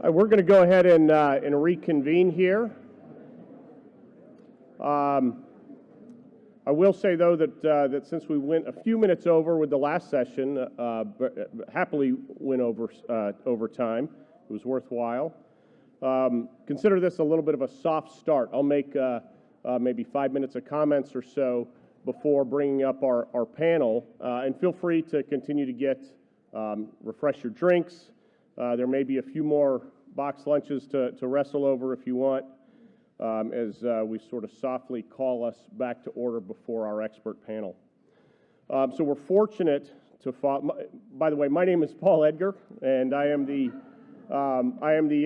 We're going to go ahead and reconvene here. I will say, though, that since we went a few minutes over with the last session, happily went over time. It was worthwhile. Consider this a little bit of a soft start. I'll make maybe 5 minutes of comments or so before bringing up our panel, and feel free to continue to refresh your drinks. There may be a few more box lunches to wrestle over if you want, as we sort of softly call us back to order before our expert panel. So we're fortunate to follow. By the way, my name is Paul Edgar, and I am the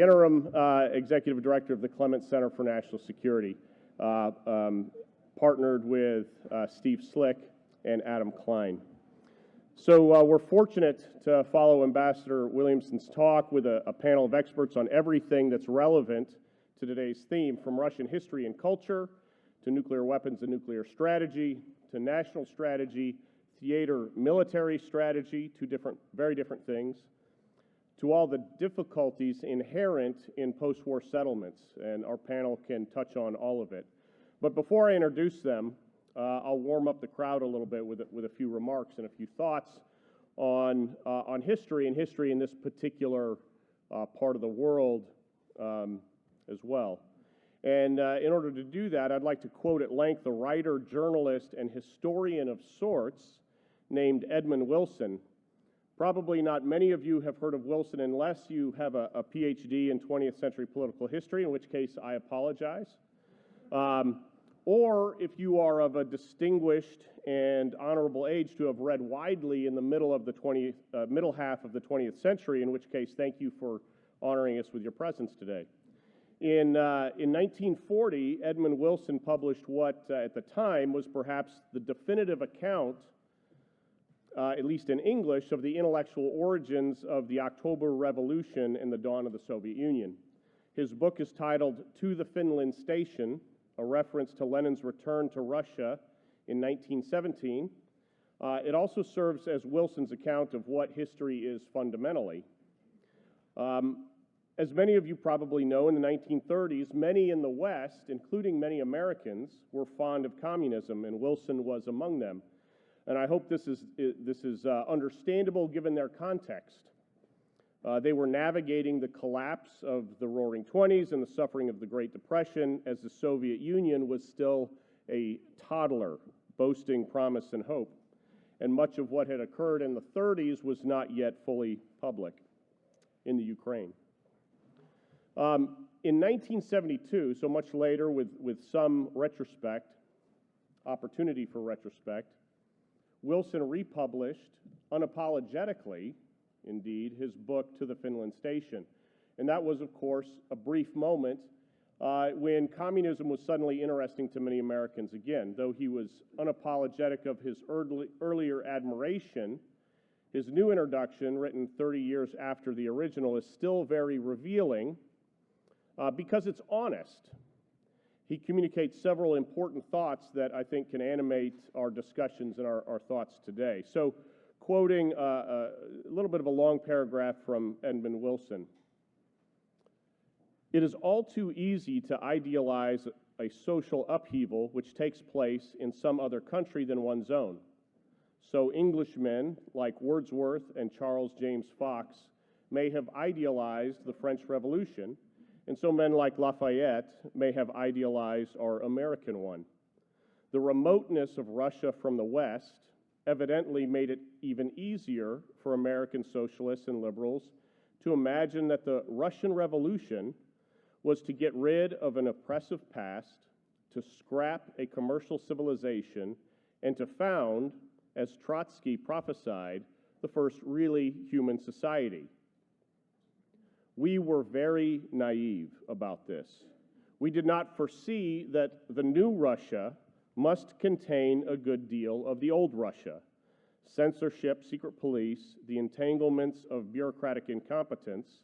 interim executive director of the Clements Center for National Security, partnered with Steve Slick and Adam Klein. So we're fortunate to follow Ambassador Williamson's talk with a panel of experts on everything that's relevant to today's theme, from Russian history and culture, to nuclear weapons and nuclear strategy, to national strategy, theater military strategy, two very different things, to all the difficulties inherent in post-war settlements, and our panel can touch on all of it. But before I introduce them, I'll warm up the crowd a little bit with a few remarks and a few thoughts on history, and history in this particular part of the world as well. And in order to do that, I'd like to quote at length a writer, journalist, and historian of sorts named Edmund Wilson. Probably not many of you have heard of Wilson unless you have a PhD in 20th century political history, in which case I apologize. Or if you are of a distinguished and honorable age to have read widely in the middle half of the 20th century, in which case thank you for honoring us with your presence today. In 1940, Edmund Wilson published what at the time was perhaps the definitive account, at least in English, of the intellectual origins of the October Revolution and the dawn of the Soviet Union. His book is titled "To the Finland Station," a reference to Lenin's return to Russia in 1917. It also serves as Wilson's account of what history is fundamentally. As many of you probably know, in the 1930s, many in the West, including many Americans, were fond of communism, and Wilson was among them. And I hope this is understandable given their context. They were navigating the collapse of the Roaring '20s and the suffering of the Great Depression as the Soviet Union was still a toddler, boasting promise and hope. And much of what had occurred in the 30s was not yet fully public in the Ukraine. In 1972, so much later with some opportunity for retrospect, Wilson republished, unapologetically, indeed, his book, "To the Finland Station." And that was, of course, a brief moment when communism was suddenly interesting to many Americans again. Though he was unapologetic of his earlier admiration, his new introduction, written 30 years after the original, is still very revealing because it's honest. He communicates several important thoughts that I think can animate our discussions and our thoughts today. So, quoting a little bit of a long paragraph from Edmund Wilson. "It is all too easy to idealize a social upheaval which takes place in some other country than one's own. So Englishmen like Wordsworth and Charles James Fox may have idealized the French Revolution, and so men like Lafayette may have idealized our American one. The remoteness of Russia from the West evidently made it even easier for American socialists and liberals to imagine that the Russian Revolution was to get rid of an oppressive past, to scrap a commercial civilization, and to found, as Trotsky prophesied, the first really human society. We were very naive about this. We did not foresee that the new Russia must contain a good deal of the old Russia: censorship, secret police, the entanglements of bureaucratic incompetence,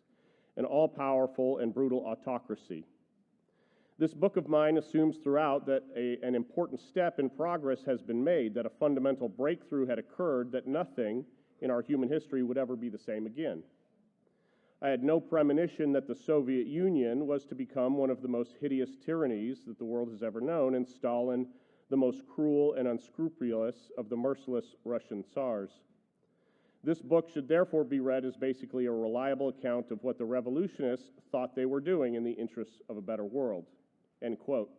an all-powerful and brutal autocracy. This book of mine assumes throughout that an important step in progress has been made, that a fundamental breakthrough had occurred, that nothing in our human history would ever be the same again. I had no premonition that the Soviet Union was to become one of the most hideous tyrannies that the world has ever known, and Stalin the most cruel and unscrupulous of the merciless Russian tsars. This book should therefore be read as basically a reliable account of what the revolutionists thought they were doing in the interests of a better world." End quote.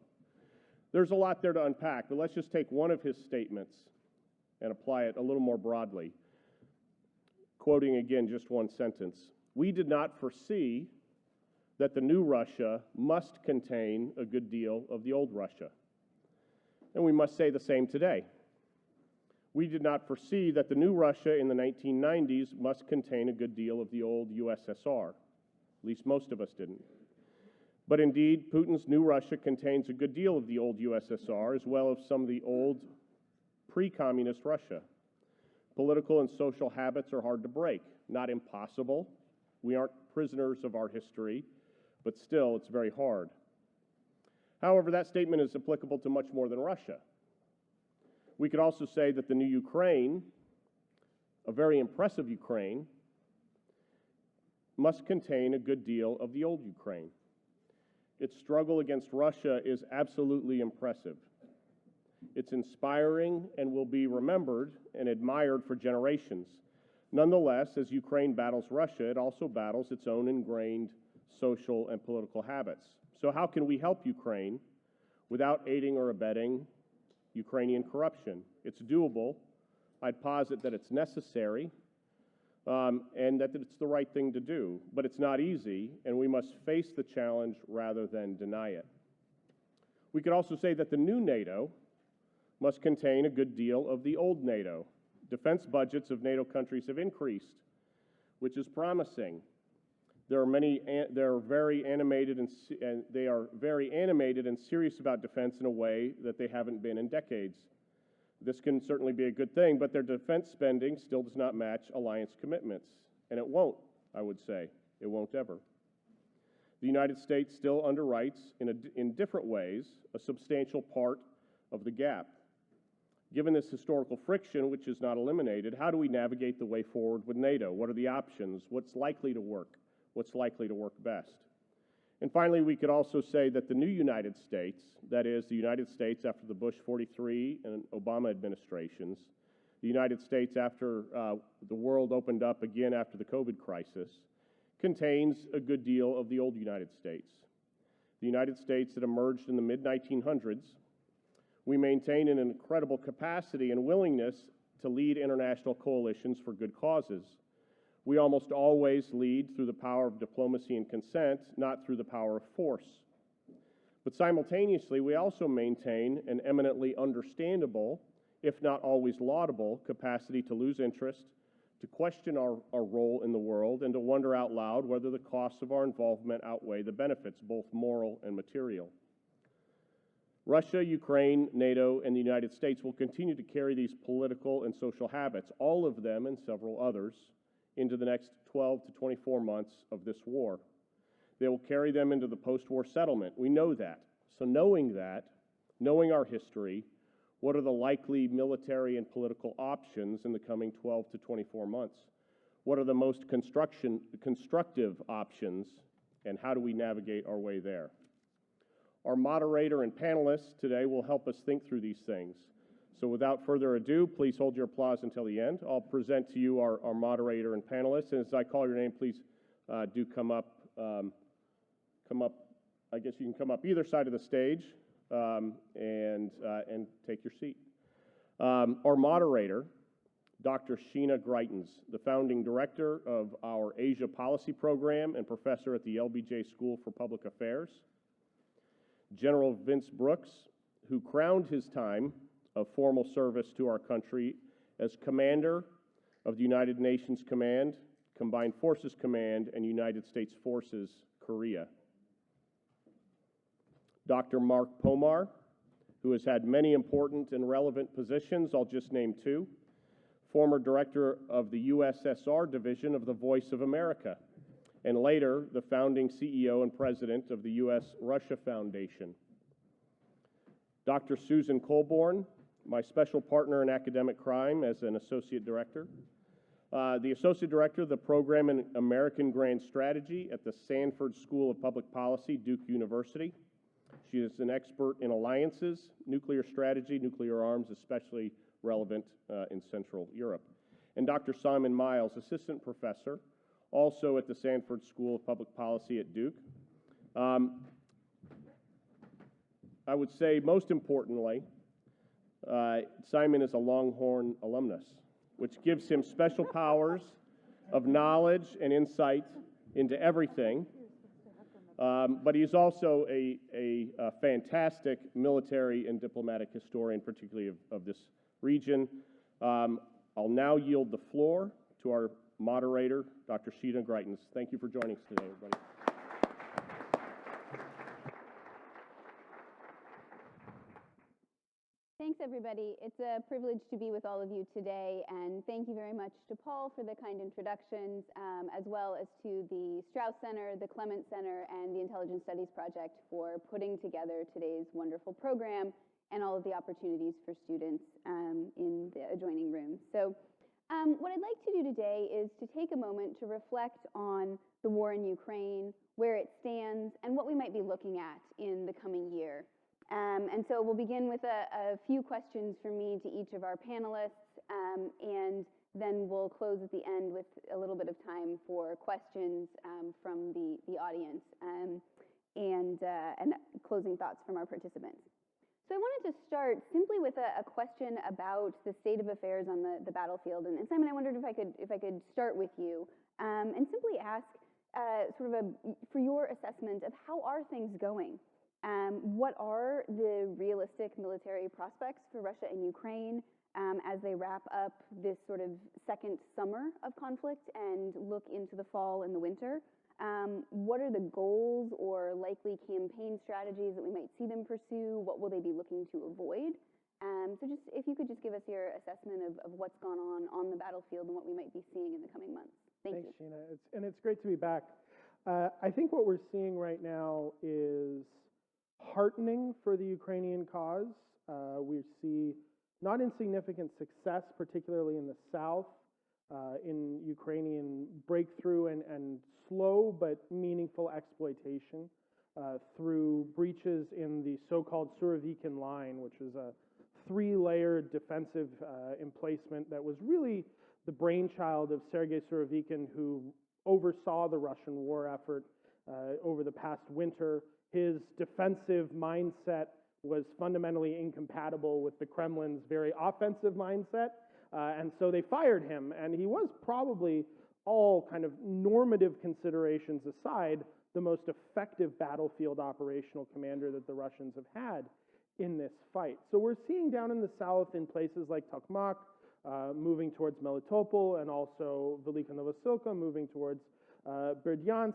There's a lot there to unpack, but let's just take one of his statements and apply it a little more broadly. Quoting again just one sentence: "We did not foresee that the new Russia must contain a good deal of the old Russia." And we must say the same today. We did not foresee that the new Russia in the 1990s must contain a good deal of the old USSR. At least most of us didn't. But indeed, Putin's new Russia contains a good deal of the old USSR, as well as some of the old pre-communist Russia. Political and social habits are hard to break. Not impossible. We aren't prisoners of our history, but still, it's very hard. However, that statement is applicable to much more than Russia. We could also say that the new Ukraine, a very impressive Ukraine, must contain a good deal of the old Ukraine. Its struggle against Russia is absolutely impressive. It's inspiring and will be remembered and admired for generations. Nonetheless, as Ukraine battles Russia, it also battles its own ingrained social and political habits. So how can we help Ukraine without aiding or abetting Ukrainian corruption? It's doable. I'd posit that it's necessary and that it's the right thing to do. But it's not easy, and we must face the challenge rather than deny it. We could also say that the new NATO must contain a good deal of the old NATO. Defense budgets of NATO countries have increased, which is promising. They are very animated and serious about defense in a way that they haven't been in decades. This can certainly be a good thing, but their defense spending still does not match alliance commitments, and it won't, I would say. It won't ever. The United States still underwrites, in different ways, a substantial part of the gap. Given this historical friction, which is not eliminated, how do we navigate the way forward with NATO? What are the options? What's likely to work? What's likely to work best? And finally, we could also say that the new United States, that is, the United States after the Bush 43 and Obama administrations, the United States after the world opened up again after the COVID crisis, contains a good deal of the old United States. The United States that emerged in the mid-1900s, we maintain an incredible capacity and willingness to lead international coalitions for good causes. We almost always lead through the power of diplomacy and consent, not through the power of force. But simultaneously, we also maintain an eminently understandable, if not always laudable, capacity to lose interest, to question our role in the world, and to wonder out loud whether the costs of our involvement outweigh the benefits, both moral and material. Russia, Ukraine, NATO, and the United States will continue to carry these political and social habits, all of them and several others, into the next 12 to 24 months of this war. They will carry them into the post-war settlement. We know that. So knowing our history, what are the likely military and political options in the coming 12 to 24 months? What are the most constructive options, and how do we navigate our way there? Our moderator and panelists today will help us think through these things. So without further ado, please hold your applause until the end. I'll present to you our moderator and panelists, and as I call your name, please do come up. I guess you can come up either side of the stage and take your seat. Our moderator, Dr. Sheena Greitens, the founding director of our Asia Policy Program and professor at the LBJ School for Public Affairs. General Vince Brooks, who crowned his time of formal service to our country as Commander of the United Nations Command, Combined Forces Command, and United States Forces, Korea. Dr. Mark Pomar, who has had many important and relevant positions, I'll just name two. Former Director of the USSR Division of the Voice of America, and later the founding CEO and President of the U.S.-Russia Foundation. Dr. Susan Colbourn, my special partner in academic crime as an associate director. The Associate Director of the Program in American Grand Strategy at the Sanford School of Public Policy, Duke University. She is an expert in alliances, nuclear strategy, nuclear arms, especially relevant in Central Europe. And Dr. Simon Miles, Assistant Professor, also at the Sanford School of Public Policy at Duke. I would say most importantly, Simon is a Longhorn alumnus, which gives him special powers of knowledge and insight into everything. But he's also a fantastic military and diplomatic historian, particularly of this region. I'll now yield the floor to our moderator, Dr. Sheena Greitens. Thank you for joining us today, everybody. Thanks, everybody. It's a privilege to be with all of you today, and thank you very much to Paul for the kind introductions, as well as to the Strauss Center, the Clements Center, and the Intelligence Studies Project for putting together today's wonderful program and all of the opportunities for students in the adjoining rooms. So what I'd like to do today is to take a moment to reflect on the war in Ukraine, where it stands, and what we might be looking at in the coming year. And so we'll begin with a few questions from me to each of our panelists, and then we'll close at the end with a little bit of time for questions from the audience and closing thoughts from our participants. So I wanted to start simply with a question about the state of affairs on the battlefield. And Simon, I wondered if I could start with you and simply ask for your assessment of how are things going? What are the realistic military prospects for Russia and Ukraine as they wrap up this sort of second summer of conflict and look into the fall and the winter? What are the goals or likely campaign strategies that we might see them pursue? What will they be looking to avoid? So just if you could just give us your assessment of what's gone on the battlefield and what we might be seeing in the coming months. Thanks, Sheena. It's great to be back. I think what we're seeing right now is heartening for the Ukrainian cause. We see not insignificant success, particularly in the south, in Ukrainian breakthrough and slow but meaningful exploitation through breaches in the so-called Surovikin line, which is a three-layered defensive emplacement that was really the brainchild of Sergei Surovikin, who oversaw the Russian war effort over the past winter. His defensive mindset was fundamentally incompatible with the Kremlin's very offensive mindset, and so they fired him. And he was probably, all kind of normative considerations aside, the most effective battlefield operational commander that the Russians have had in this fight. So we're seeing down in the south in places like Tokmak, moving towards Melitopol, and also Velika Novosilka, moving towards Berdyansk,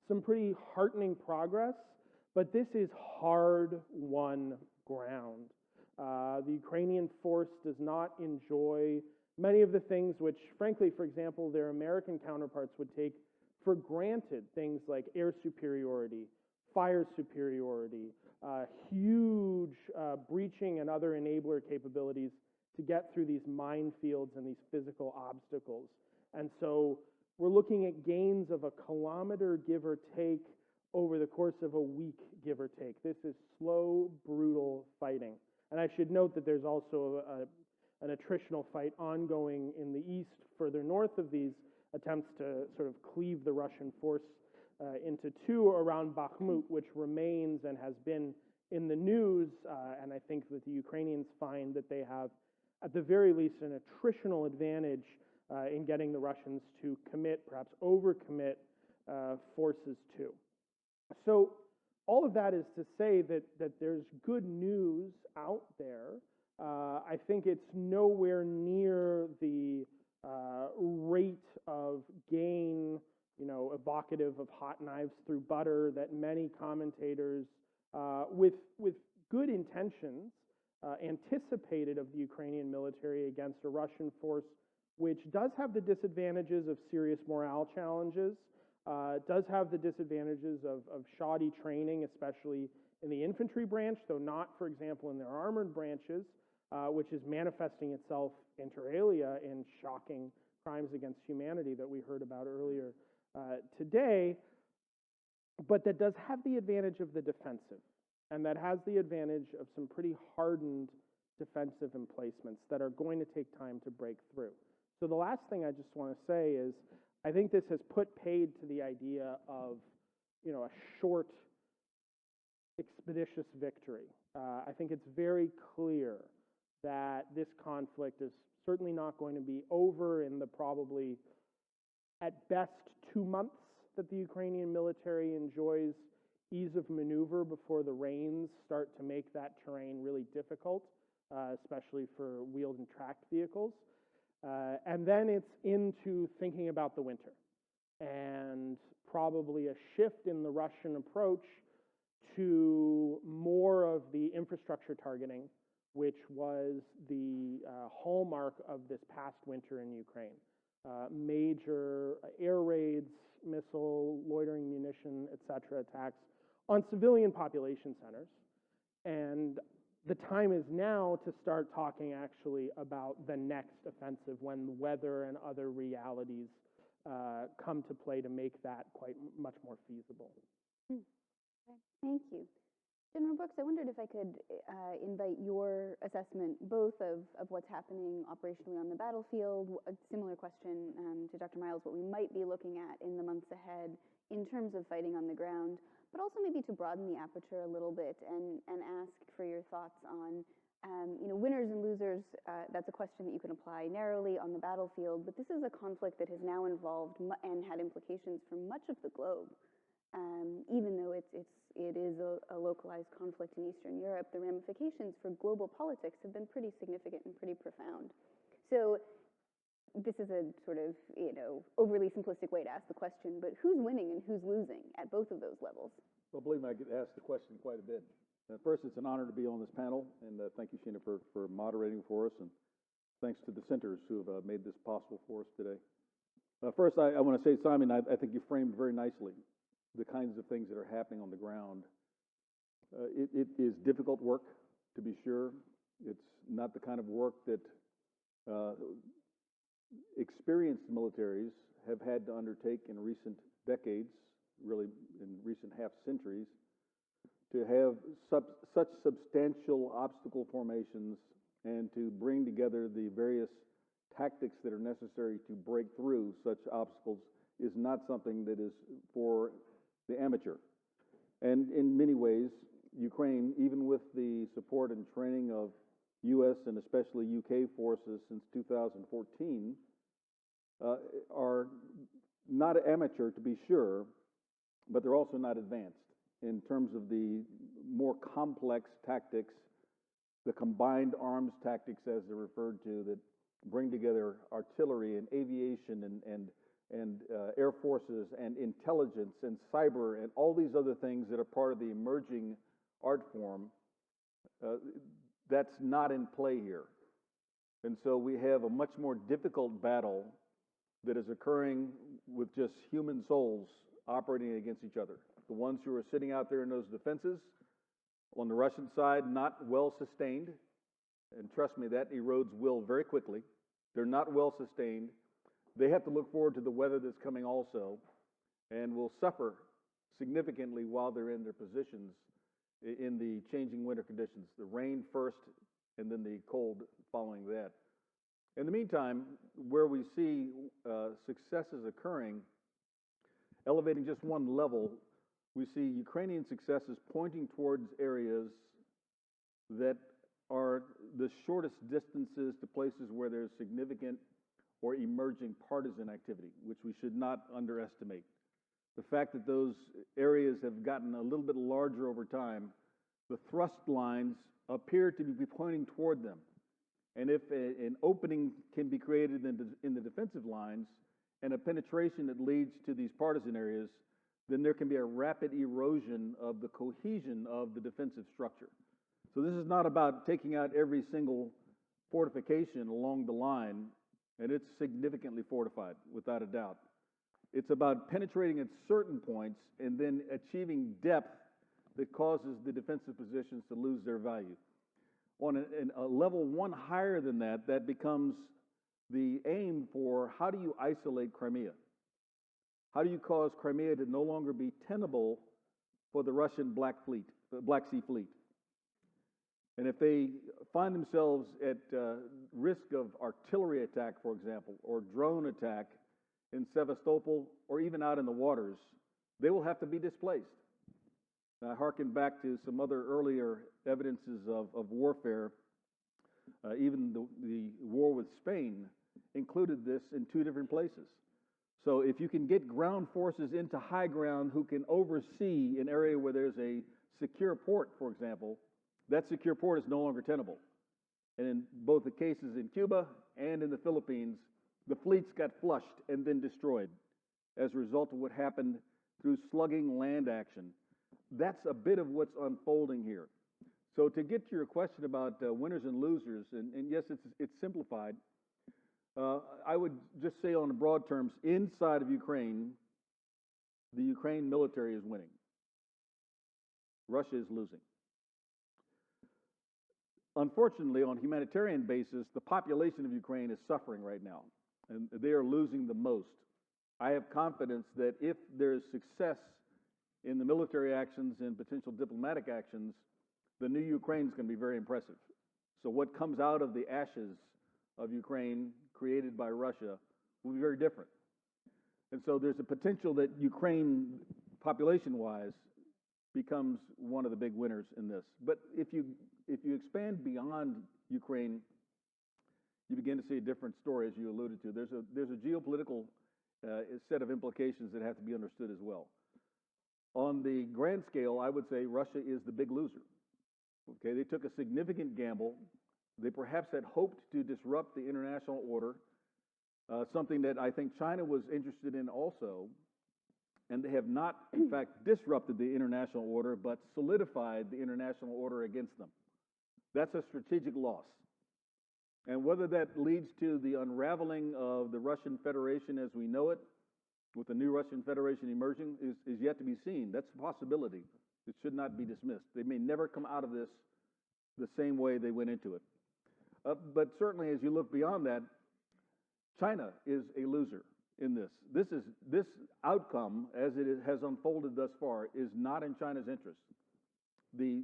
some pretty heartening progress. But this is hard-won ground. The Ukrainian force does not enjoy many of the things which, frankly, for example, their American counterparts would take for granted, things like air superiority, fire superiority, huge breaching and other enabler capabilities to get through these minefields and these physical obstacles. And so we're looking at gains of a kilometer, give or take, over the course of a week, give or take. This is slow, brutal fighting. And I should note that there's also an attritional fight ongoing in the east, further north of these attempts to sort of cleave the Russian force into two around Bakhmut, which remains and has been in the news. And I think that the Ukrainians find that they have, at the very least, an attritional advantage in getting the Russians to commit, perhaps overcommit forces to. So all of that is to say that there's good news out there. I think it's nowhere near the rate of gain, evocative of hot knives through butter that many commentators with good intentions anticipated of the Ukrainian military against a Russian force which does have the disadvantages of serious morale challenges, does have the disadvantages of shoddy training, especially in the infantry branch, though not, for example, in their armored branches. which is manifesting itself inter alia in shocking crimes against humanity that we heard about earlier today, but that does have the advantage of the defensive, and that has the advantage of some pretty hardened defensive emplacements that are going to take time to break through. So the last thing I just want to say is I think this has put paid to the idea of, a short, expeditious victory. I think it's very clear that this conflict is certainly not going to be over in the probably, at best, 2 months that the Ukrainian military enjoys ease of maneuver before the rains start to make that terrain really difficult, especially for wheeled and tracked vehicles. And then it's into thinking about the winter and probably a shift in the Russian approach to more of the infrastructure targeting, which was the hallmark of this past winter in Ukraine. Major air raids, missile, loitering munition, etc. attacks on civilian population centers. And the time is now to start talking actually about the next offensive when the weather and other realities come to play to make that quite much more feasible. Okay. Thank you. General Brooks, I wondered if I could invite your assessment both of what's happening operationally on the battlefield, a similar question to Dr. Miles, what we might be looking at in the months ahead in terms of fighting on the ground, but also maybe to broaden the aperture a little bit and ask for your thoughts on, winners and losers. That's a question that you can apply narrowly on the battlefield, but this is a conflict that has now involved and had implications for much of the globe. Even though it is a localized conflict in Eastern Europe, the ramifications for global politics have been pretty significant and pretty profound. So this is a sort of, overly simplistic way to ask the question, but who's winning and who's losing at both of those levels? Well, believe me, I get asked the question quite a bit. First, it's an honor to be on this panel, and thank you, Sheena, for moderating for us, and thanks to the centers who have made this possible for us today. First, I want to say, Simon, I think you framed very nicely the kinds of things that are happening on the ground. It is difficult work, to be sure. It's not the kind of work that experienced militaries have had to undertake in recent decades, really in recent half centuries, to have such substantial obstacle formations and to bring together the various tactics that are necessary to break through such obstacles is not something that is for the amateur. And in many ways, Ukraine, even with the support and training of U.S. and especially U.K. forces since 2014, are not amateur, to be sure, but they're also not advanced in terms of the more complex tactics, the combined arms tactics, as they're referred to, that bring together artillery and aviation and air forces and intelligence and cyber and all these other things that are part of the emerging art form. That's not in play here. And so we have a much more difficult battle that is occurring with just human souls operating against each other. The ones who are sitting out there in those defenses, on the Russian side, not well sustained, and trust me, that erodes will very quickly. They're not well sustained. They have to look forward to the weather that's coming also, and will suffer significantly while they're in their positions in the changing winter conditions. The rain first, and then the cold following that. In the meantime, where we see successes occurring, elevating just one level, we see Ukrainian successes pointing towards areas that are the shortest distances to places where there's significant or emerging partisan activity, which we should not underestimate. The fact that those areas have gotten a little bit larger over time, the thrust lines appear to be pointing toward them. And if an opening can be created in the defensive lines and a penetration that leads to these partisan areas, then there can be a rapid erosion of the cohesion of the defensive structure. So this is not about taking out every single fortification along the line, and it's significantly fortified, without a doubt. It's about penetrating at certain points and then achieving depth that causes the defensive positions to lose their value. On a level one higher than that, that becomes the aim for how do you isolate Crimea? How do you cause Crimea to no longer be tenable for the Russian Black Sea Fleet? And if they find themselves at risk of artillery attack, for example, or drone attack in Sevastopol or even out in the waters, they will have to be displaced. I hearken back to some other earlier evidences of warfare. Even the war with Spain included this in 2 different places. So if you can get ground forces into high ground who can oversee an area where there's a secure port, for example, that secure port is no longer tenable. And in both the cases in Cuba and in the Philippines, the fleets got flushed and then destroyed as a result of what happened through slugging land action. That's a bit of what's unfolding here. So to get to your question about winners and losers, and yes, it's simplified, I would just say on broad terms, inside of Ukraine, the Ukraine military is winning. Russia is losing. Unfortunately, on a humanitarian basis, the population of Ukraine is suffering right now, and they are losing the most. I have confidence that if there is success in the military actions and potential diplomatic actions, the new Ukraine is going to be very impressive. So what comes out of the ashes of Ukraine created by Russia will be very different. And so there's a potential that Ukraine, population-wise, becomes one of the big winners in this. But if you expand beyond Ukraine, you begin to see a different story, as you alluded to. There's a geopolitical set of implications that have to be understood as well. On the grand scale, I would say Russia is the big loser. Okay, they took a significant gamble. They perhaps had hoped to disrupt the international order, something that I think China was interested in also. And they have not, in fact, disrupted the international order, but solidified the international order against them. That's a strategic loss. And whether that leads to the unraveling of the Russian Federation as we know it, with the new Russian Federation emerging, is yet to be seen. That's a possibility. It should not be dismissed. They may never come out of this the same way they went into it. But certainly, as you look beyond that, China is a loser in this. This outcome, as it has unfolded thus far, is not in China's interest. The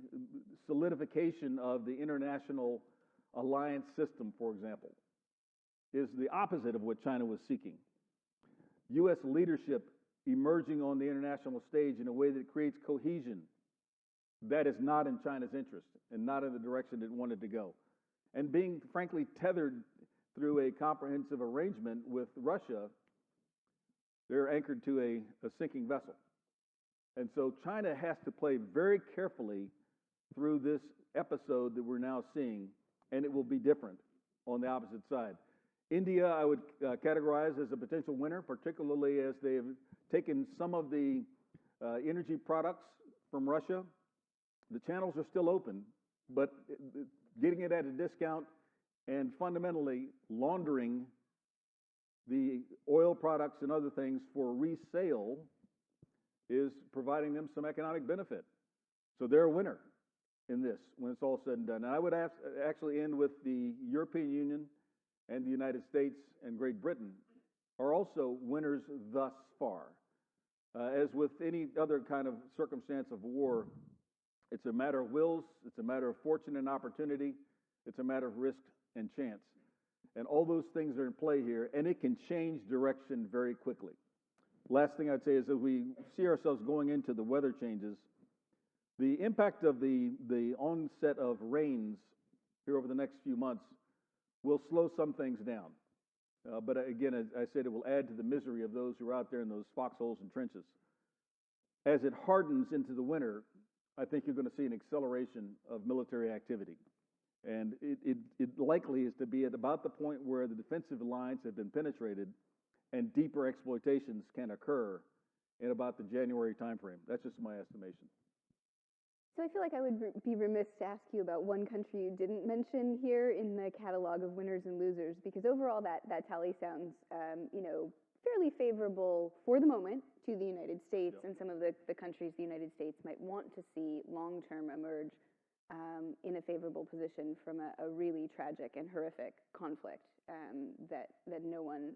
solidification of the international alliance system, for example, is the opposite of what China was seeking. U.S. leadership emerging on the international stage in a way that creates cohesion, that is not in China's interest and not in the direction it wanted to go. And being, frankly, tethered through a comprehensive arrangement with Russia, they're anchored to a sinking vessel. And so China has to play very carefully through this episode that we're now seeing, and it will be different on the opposite side. India, I would categorize as a potential winner, particularly as they have taken some of the energy products from Russia. The channels are still open, but getting it at a discount and fundamentally laundering the oil products and other things for resale is providing them some economic benefit. So they're a winner in this when it's all said and done. And I would actually end with the European Union and the United States and Great Britain are also winners thus far. As with any other kind of circumstance of war, it's a matter of wills, it's a matter of fortune and opportunity, it's a matter of risk and chance. And all those things are in play here, and it can change direction very quickly. Last thing I'd say is that we see ourselves going into the weather changes. The impact of the onset of rains here over the next few months will slow some things down. But again, as I said, it will add to the misery of those who are out there in those foxholes and trenches. As it hardens into the winter, I think you're going to see an acceleration of military activity. And it likely is to be at about the point where the defensive lines have been penetrated and deeper exploitations can occur in about the January timeframe. That's just my estimation. So I feel like I would be remiss to ask you about one country you didn't mention here in the catalog of winners and losers, because overall that tally sounds, fairly favorable for the moment to the United States and some of the countries the United States might want to see long-term emerge in a favorable position from a really tragic and horrific conflict that no one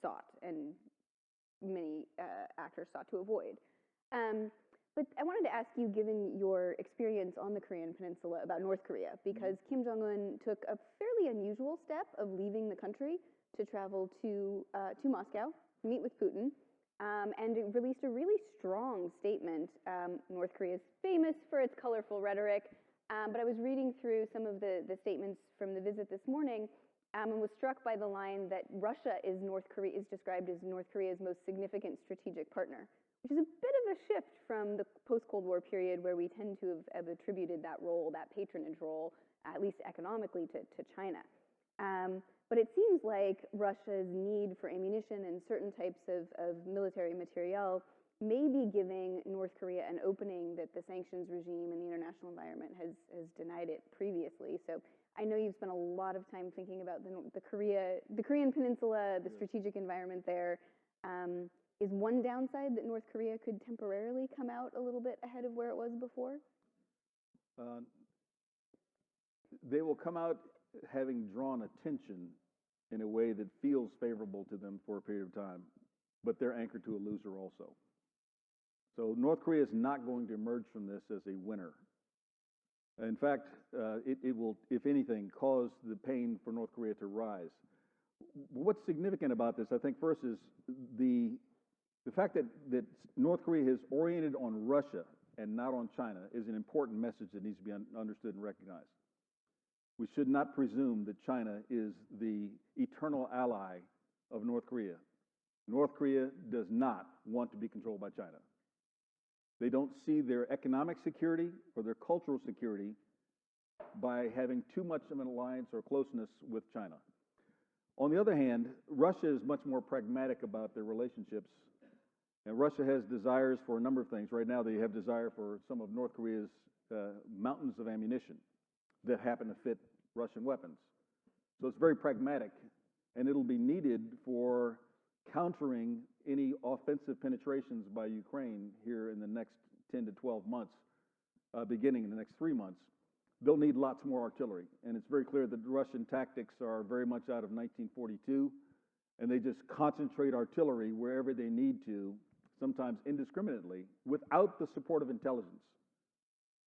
sought and many actors sought to avoid. But I wanted to ask you, given your experience on the Korean Peninsula, about North Korea, because Kim Jong-un took a fairly unusual step of leaving the country to travel to Moscow, meet with Putin, and it released a really strong statement. North Korea is famous for its colorful rhetoric, but I was reading through some of the statements from the visit this morning, and was struck by the line that Russia is described as North Korea's most significant strategic partner, which is a bit of a shift from the post-Cold War period where we tend to have attributed that role, that patronage role, at least economically, to China. But it seems like Russia's need for ammunition and certain types of military materiel may be giving North Korea an opening that the sanctions regime and the international environment has denied it previously. So I know you've spent a lot of time thinking about the Korean Peninsula, the strategic environment there. Is one downside that North Korea could temporarily come out a little bit ahead of where it was before? They will come out having drawn attention in a way that feels favorable to them for a period of time, but they're anchored to a loser also. So North Korea is not going to emerge from this as a winner. In fact, it will, if anything, cause the pain for North Korea to rise. What's significant about this, I think, first is the fact that North Korea is oriented on Russia and not on China is an important message that needs to be understood and recognized. We should not presume that China is the eternal ally of North Korea. North Korea does not want to be controlled by China. They don't see their economic security or their cultural security by having too much of an alliance or closeness with China. On the other hand, Russia is much more pragmatic about their relationships, and Russia has desires for a number of things. Right now, they have desire for some of North Korea's mountains of ammunition that happen to fit Russian weapons. So it's very pragmatic, and it'll be needed for countering any offensive penetrations by Ukraine here in the next 10 to 12 months, beginning in the next 3 months. They'll need lots more artillery, and it's very clear that Russian tactics are very much out of 1942, and they just concentrate artillery wherever they need to, sometimes indiscriminately, without the support of intelligence.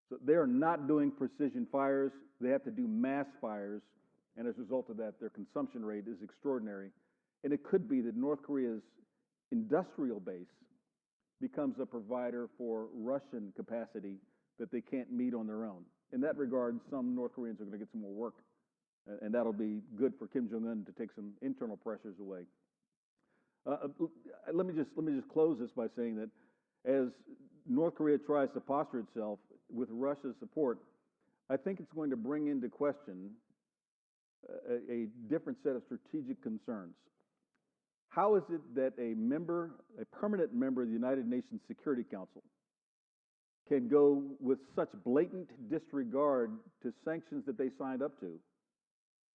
So they are not doing precision fires. They have to do mass fires, and as a result of that, their consumption rate is extraordinary. And it could be that North Korea's industrial base becomes a provider for Russian capacity that they can't meet on their own. In that regard, some North Koreans are going to get some more work, and that'll be good for Kim Jong-un to take some internal pressures away. Let me just close this by saying that as North Korea tries to posture itself with Russia's support, I think it's going to bring into question a different set of strategic concerns. How is it that a permanent member of the United Nations Security Council can go with such blatant disregard to sanctions that they signed up to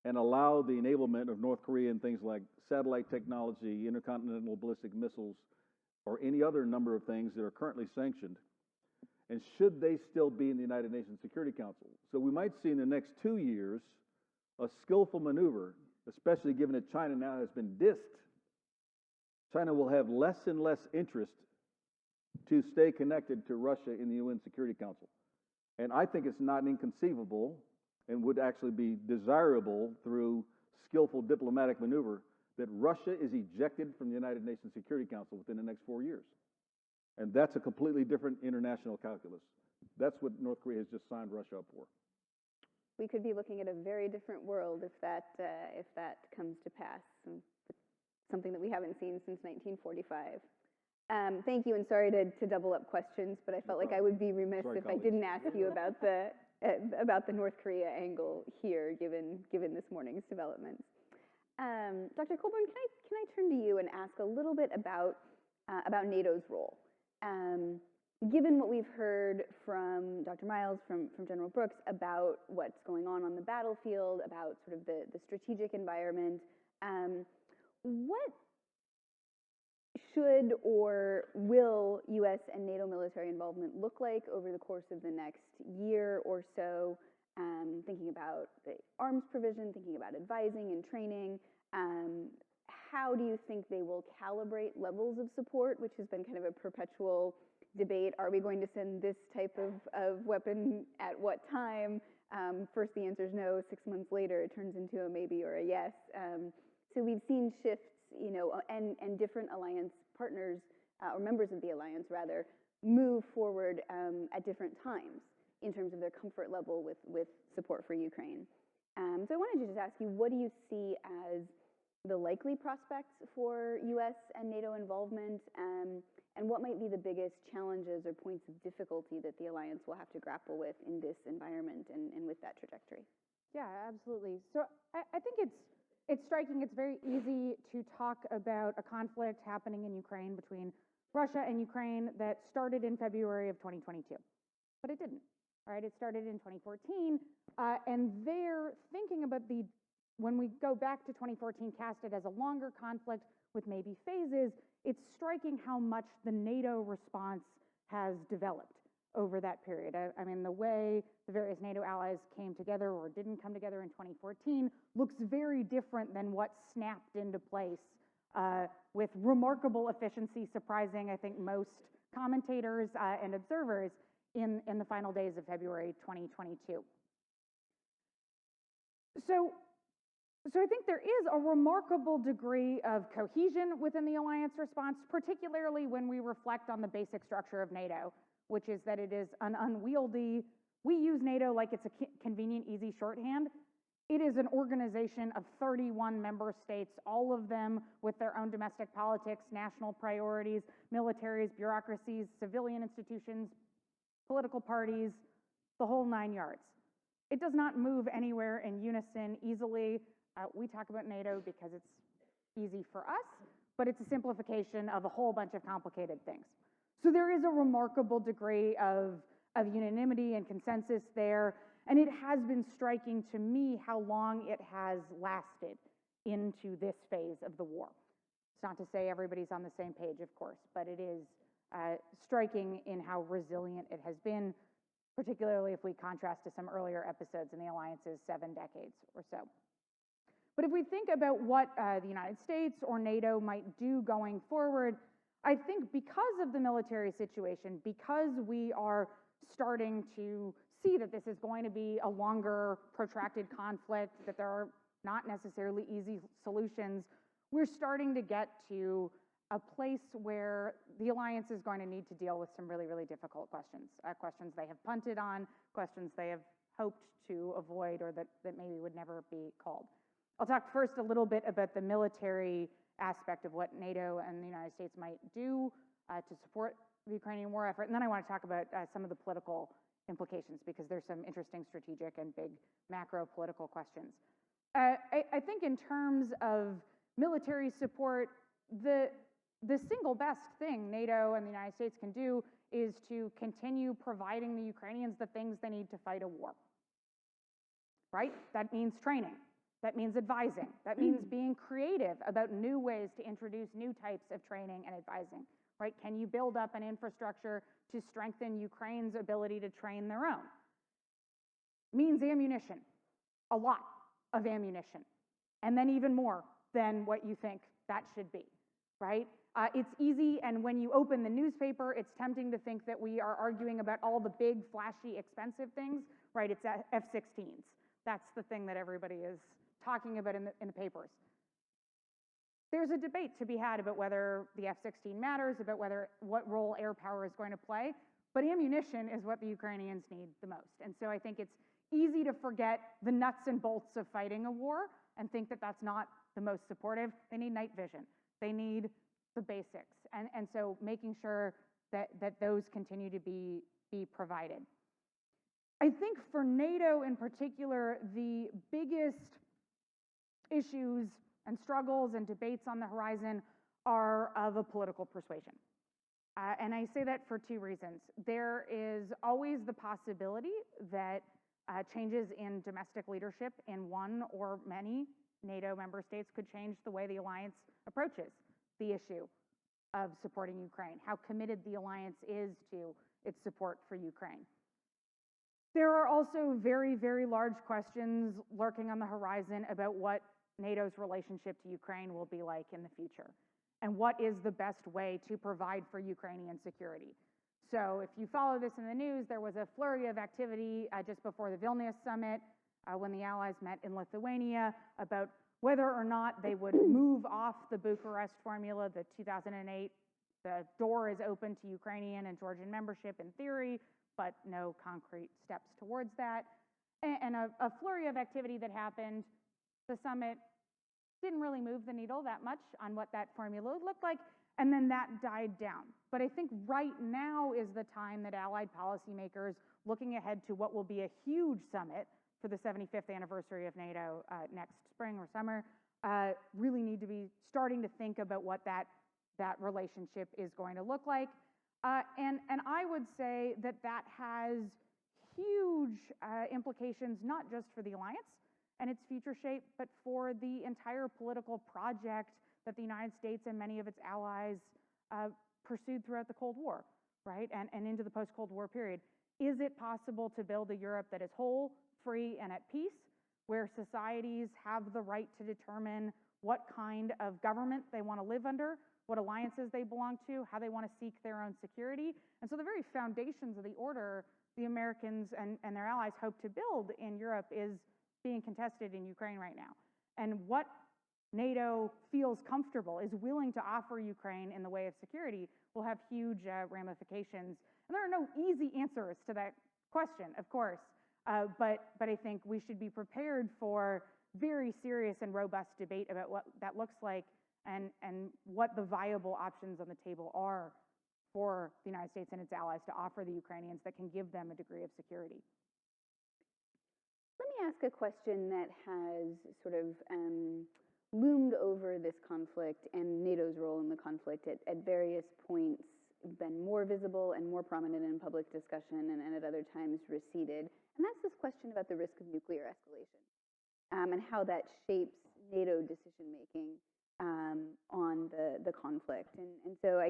and allow the enablement of North Korea in things like satellite technology, intercontinental ballistic missiles, or any other number of things that are currently sanctioned? And should they still be in the United Nations Security Council? So we might see in the next 2 years a skillful maneuver, especially given that China now has been dissed. China will have less and less interest to stay connected to Russia in the UN Security Council. And I think it's not inconceivable and would actually be desirable through skillful diplomatic maneuver that Russia is ejected from the United Nations Security Council within the next 4 years. And that's a completely different international calculus. That's what North Korea has just signed Russia up for. We could be looking at a very different world if that comes to pass. Something that we haven't seen since 1945. Thank you, and sorry to double up questions, but I felt like I would be remiss if I didn't ask you about the North Korea angle here, given this morning's developments. Dr. Colbourn, can I turn to you and ask a little bit about NATO's role? Given what we've heard from Dr. Miles, from General Brooks about what's going on the battlefield, about sort of the strategic environment, what should or will U.S. and NATO military involvement look like over the course of the next year or so? Thinking about the arms provision, thinking about advising and training. How do you think they will calibrate levels of support, which has been kind of a perpetual debate? Are we going to send this type of weapon at what time? First, the answer is no. 6 months later, it turns into a maybe or a yes. So we've seen shifts, and different alliance partners, or members of the alliance rather, move forward at different times in terms of their comfort level with support for Ukraine. So I wanted to just ask you, what do you see as the likely prospects for U.S. and NATO involvement, and what might be the biggest challenges or points of difficulty that the alliance will have to grapple with in this environment and with that trajectory? Yeah, absolutely. So I think it's striking. It's very easy to talk about a conflict happening in Ukraine between Russia and Ukraine that started in February of 2022, but it didn't. Right? It started in 2014, and they're thinking about when we go back to 2014, cast it as a longer conflict with maybe phases. It's striking how much the NATO response has developed over that period. I mean, the way the various NATO allies came together or didn't come together in 2014 looks very different than what snapped into place with remarkable efficiency, surprising, I think, most commentators and observers in the final days of February 2022. So I think there is a remarkable degree of cohesion within the alliance response, particularly when we reflect on the basic structure of NATO, which is that it is an unwieldy, we use NATO like it's a convenient, easy shorthand. It is an organization of 31 member states, all of them with their own domestic politics, national priorities, militaries, bureaucracies, civilian institutions, political parties, the whole 9 yards. It does not move anywhere in unison easily. We talk about NATO because it's easy for us, but it's a simplification of a whole bunch of complicated things. So there is a remarkable degree of unanimity and consensus there, and it has been striking to me how long it has lasted into this phase of the war. It's not to say everybody's on the same page, of course, but it is striking in how resilient it has been, particularly if we contrast to some earlier episodes in the alliance's 7 decades or so. But if we think about what the United States or NATO might do going forward, I think because of the military situation, because we are starting to see that this is going to be a longer, protracted conflict, that there are not necessarily easy solutions, we're starting to get to a place where the alliance is going to need to deal with some really, really difficult questions, questions they have punted on, questions they have hoped to avoid or that maybe would never be called. I'll talk first a little bit about the military aspect of what NATO and the United States might do to support the Ukrainian war effort, and then I want to talk about some of the political implications, because there's some interesting strategic and big macro political questions. I think in terms of military support, the single best thing NATO and the United States can do is to continue providing the Ukrainians the things they need to fight a war, right? That means training. That means advising. That means being creative about new ways to introduce new types of training and advising, right? Can you build up an infrastructure to strengthen Ukraine's ability to train their own? Means ammunition, a lot of ammunition, and then even more than what you think that should be, right? It's easy, and when you open the newspaper, it's tempting to think that we are arguing about all the big, flashy, expensive things, right? It's F-16s. That's the thing that everybody is talking about in the papers. There's a debate to be had about whether the F-16 matters, about what role air power is going to play, but ammunition is what the Ukrainians need the most. And so I think it's easy to forget the nuts and bolts of fighting a war and think that that's not the most supportive. They need night vision. They need the basics. And so making sure that those continue to be provided. I think for NATO in particular, the biggest issues and struggles and debates on the horizon are of a political persuasion. And I say that for 2 reasons. There is always the possibility that changes in domestic leadership in one or many NATO member states could change the way the alliance approaches the issue of supporting Ukraine, how committed the alliance is to its support for Ukraine. There are also very, very large questions lurking on the horizon about what NATO's relationship to Ukraine will be like in the future, and what is the best way to provide for Ukrainian security. So if you follow this in the news, there was a flurry of activity just before the Vilnius summit when the allies met in Lithuania about whether or not they would move off the Bucharest formula, the 2008. The door is open to Ukrainian and Georgian membership in theory, but no concrete steps towards that. And a flurry of activity that happened. The summit didn't really move the needle that much on what that formula looked like, and then that died down. But I think right now is the time that allied policymakers, looking ahead to what will be a huge summit for the 75th anniversary of NATO next spring or summer, really need to be starting to think about what that relationship is going to look like. And I would say that has huge implications, not just for the alliance and its future shape, but for the entire political project that the United States and many of its allies pursued throughout the Cold War, right? And into the post-Cold War period. Is it possible to build a Europe that is whole, free, and at peace, where societies have the right to determine what kind of government they want to live under, what alliances they belong to, how they want to seek their own security? And so the very foundations of the order the Americans and their allies hope to build in Europe is being contested in Ukraine right now. And what NATO feels comfortable, is willing to offer Ukraine in the way of security, will have huge ramifications. And there are no easy answers to that question, of course, but I think we should be prepared for very serious and robust debate about what that looks like and what the viable options on the table are for the United States and its allies to offer the Ukrainians that can give them a degree of security. Let me ask a question that has sort of loomed over this conflict and NATO's role in the conflict at various points, been more visible and more prominent in public discussion, and at other times receded. And that's this question about the risk of nuclear escalation and how that shapes NATO decision-making on the conflict. And so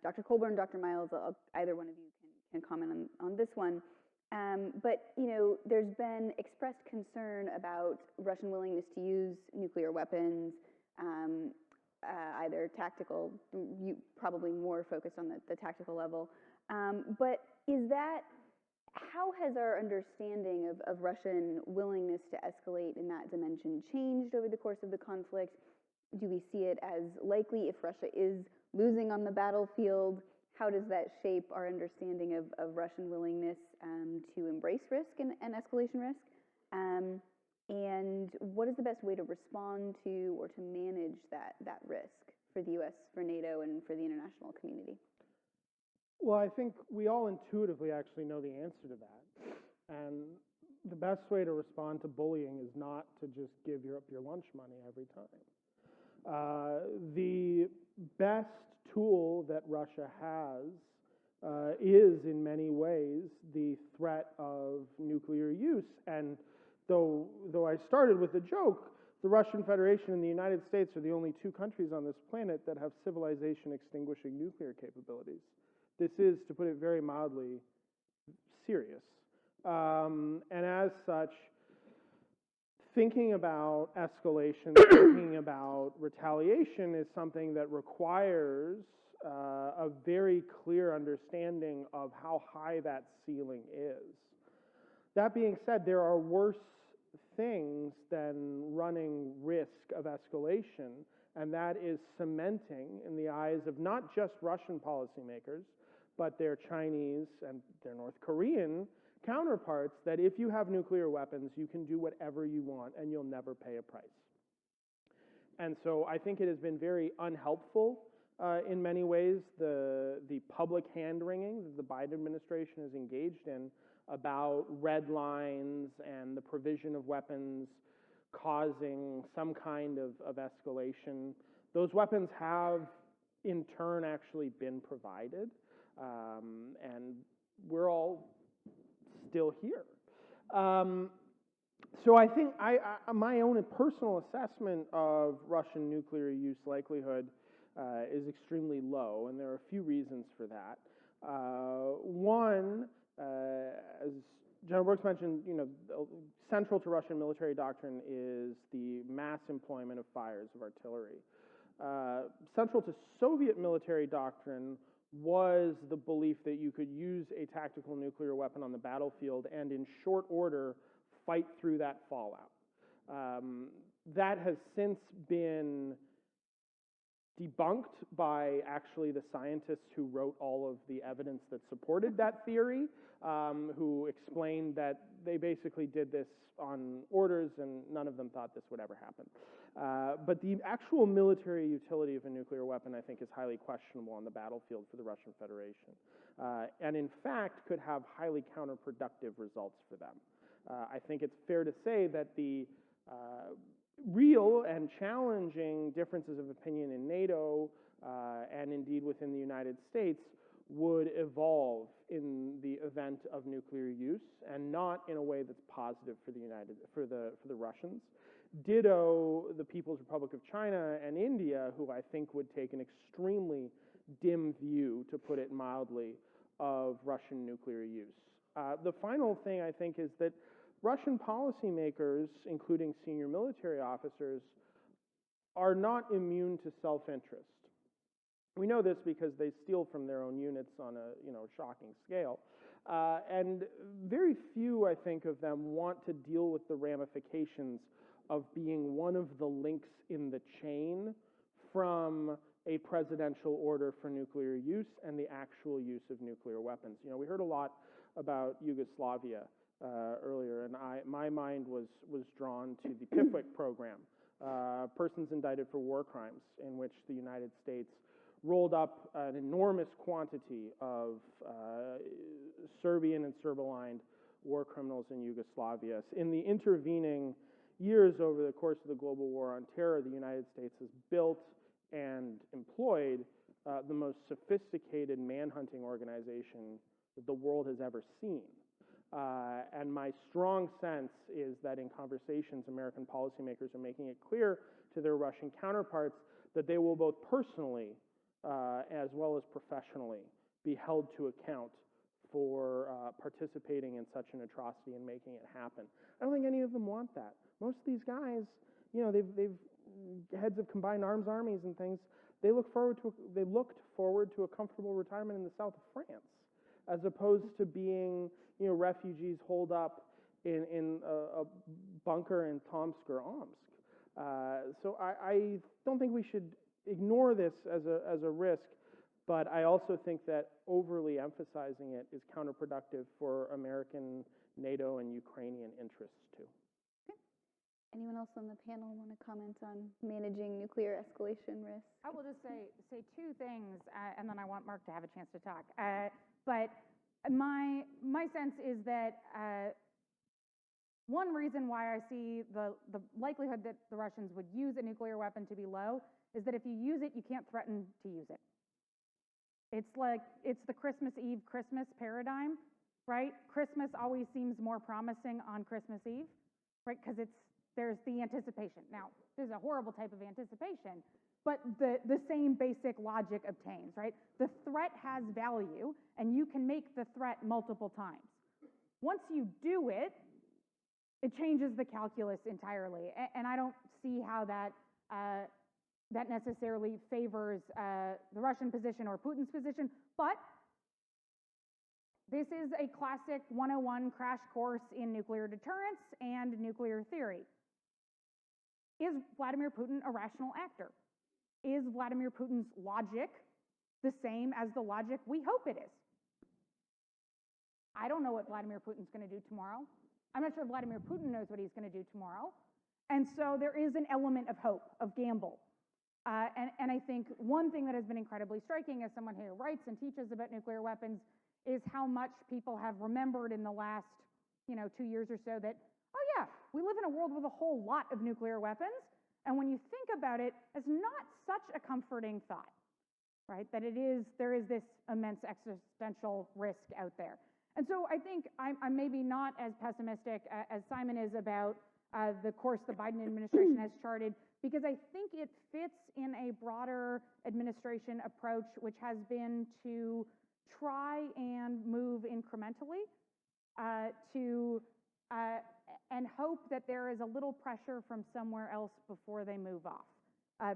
Dr. Colbourn, Dr. Miles, either one of you can comment on this one. But, you know, there's been expressed concern about Russian willingness to use nuclear weapons, either tactical, probably more focused on the tactical level. But how has our understanding of Russian willingness to escalate in that dimension changed over the course of the conflict? Do we see it as likely if Russia is losing on the battlefield? How does that shape our understanding of Russian willingness to embrace risk and escalation risk? And what is the best way to respond to or to manage that risk for the U.S., for NATO, and for the international community? Well, I think we all intuitively actually know the answer to that. And the best way to respond to bullying is not to just give up your lunch money every time. The best tool that Russia has is, in many ways, the threat of nuclear use. And though I started with a joke, the Russian Federation and the United States are the only two countries on this planet that have civilization-extinguishing nuclear capabilities. This is, to put it very mildly, serious. And as such, thinking about escalation, thinking about retaliation is something that requires a very clear understanding of how high that ceiling is. That being said, there are worse things than running risk of escalation, and that is cementing in the eyes of not just Russian policymakers, but their Chinese and their North Korean counterparts, that if you have nuclear weapons, you can do whatever you want and you'll never pay a price. And so I think it has been very unhelpful in many ways, the public hand-wringing that the Biden administration is engaged in about red lines and the provision of weapons causing some kind of escalation. Those weapons have, in turn, actually been provided, and we're all still here. So I think my own personal assessment of Russian nuclear use likelihood is extremely low, and there are a few reasons for that. One, as General Brooks mentioned, central to Russian military doctrine is the mass employment of fires of artillery. Central to Soviet military doctrine was the belief that you could use a tactical nuclear weapon on the battlefield and in short order fight through that fallout. That has since been debunked by actually the scientists who wrote all of the evidence that supported that theory, who explained that they basically did this on orders and none of them thought this would ever happen. But the actual military utility of a nuclear weapon, I think, is highly questionable on the battlefield for the Russian Federation, and in fact could have highly counterproductive results for them. I think it's fair to say that the real and challenging differences of opinion in NATO and indeed within the United States would evolve in the event of nuclear use, and not in a way that's positive for the Russians. Ditto the People's Republic of China and India, who I think would take an extremely dim view, to put it mildly, of Russian nuclear use. The final thing I think is that Russian policymakers, including senior military officers, are not immune to self-interest. We know this because they steal from their own units on a shocking scale. And very few, I think, of them want to deal with the ramifications of being one of the links in the chain from a presidential order for nuclear use and the actual use of nuclear weapons. We heard a lot about Yugoslavia earlier, and my mind was drawn to the PIFWIC program, persons indicted for war crimes, in which the United States rolled up an enormous quantity of Serbian and Serb-aligned war criminals in Yugoslavia. In the intervening years over the course of the global war on terror, the United States has built and employed the most sophisticated manhunting organization that the world has ever seen. And my strong sense is that in conversations, American policymakers are making it clear to their Russian counterparts that they will both personally as well as professionally be held to account for participating in such an atrocity and making it happen. I don't think any of them want that. Most of these guys, they've heads of combined arms armies and things. They looked forward to a comfortable retirement in the south of France, as opposed to being refugees holed up in a bunker in Tomsk or Omsk. So I don't think we should ignore this as a risk, but I also think that overly emphasizing it is counterproductive for American, NATO, and Ukrainian interests too. Okay. Anyone else on the panel want to comment on managing nuclear escalation risks? I will just say two things, and then I want Mark to have a chance to talk. But my sense is that one reason why I see the likelihood that the Russians would use a nuclear weapon to be low is that if you use it, you can't threaten to use it. It's the Christmas Eve Christmas paradigm, right? Christmas always seems more promising on Christmas Eve, right? Because there's the anticipation. Now, there's a horrible type of anticipation, but the same basic logic obtains, right? The threat has value, and you can make the threat multiple times. Once you do it, it changes the calculus entirely, and I don't see how that necessarily favors the Russian position or Putin's position, but this is a classic 101 crash course in nuclear deterrence and nuclear theory. Is Vladimir Putin a rational actor? Is Vladimir Putin's logic the same as the logic we hope it is? I don't know what Vladimir Putin's going to do tomorrow. I'm not sure Vladimir Putin knows what he's going to do tomorrow. And so there is an element of hope, of gamble. And I think one thing that has been incredibly striking as someone who writes and teaches about nuclear weapons is how much people have remembered in the last 2 years or so that, oh yeah, we live in a world with a whole lot of nuclear weapons. And when you think about it, it's not such a comforting thought, right? That there is this immense existential risk out there. And so I think I'm maybe not as pessimistic as Simon is about the course the Biden administration has charted, because I think it fits in a broader administration approach, which has been to try and move incrementally and hope that there is a little pressure from somewhere else before they move off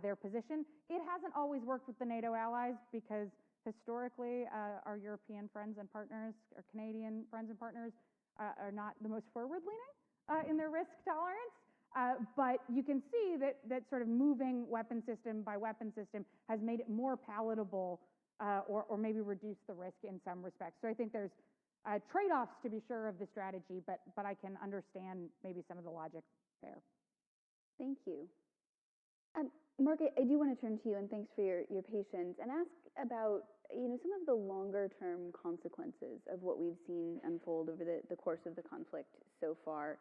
their position. It hasn't always worked with the NATO allies because historically our European friends and partners, our Canadian friends and partners are not the most forward-leaning in their risk tolerance. But you can see that sort of moving weapon system by weapon system has made it more palatable or maybe reduce the risk in some respects. So I think there's trade-offs, to be sure, of the strategy, but I can understand maybe some of the logic there. Thank you. Mark, I do want to turn to you, and thanks for your patience, and ask about some of the longer-term consequences of what we've seen unfold over the course of the conflict so far.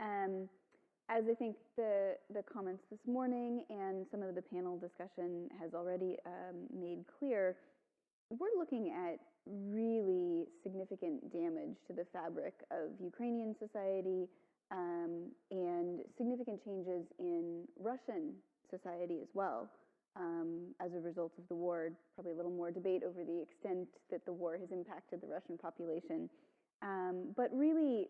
As I think the comments this morning and some of the panel discussion has already made clear, we're looking at really significant damage to the fabric of Ukrainian society and significant changes in Russian society as well as a result of the war. Probably a little more debate over the extent that the war has impacted the Russian population. But really,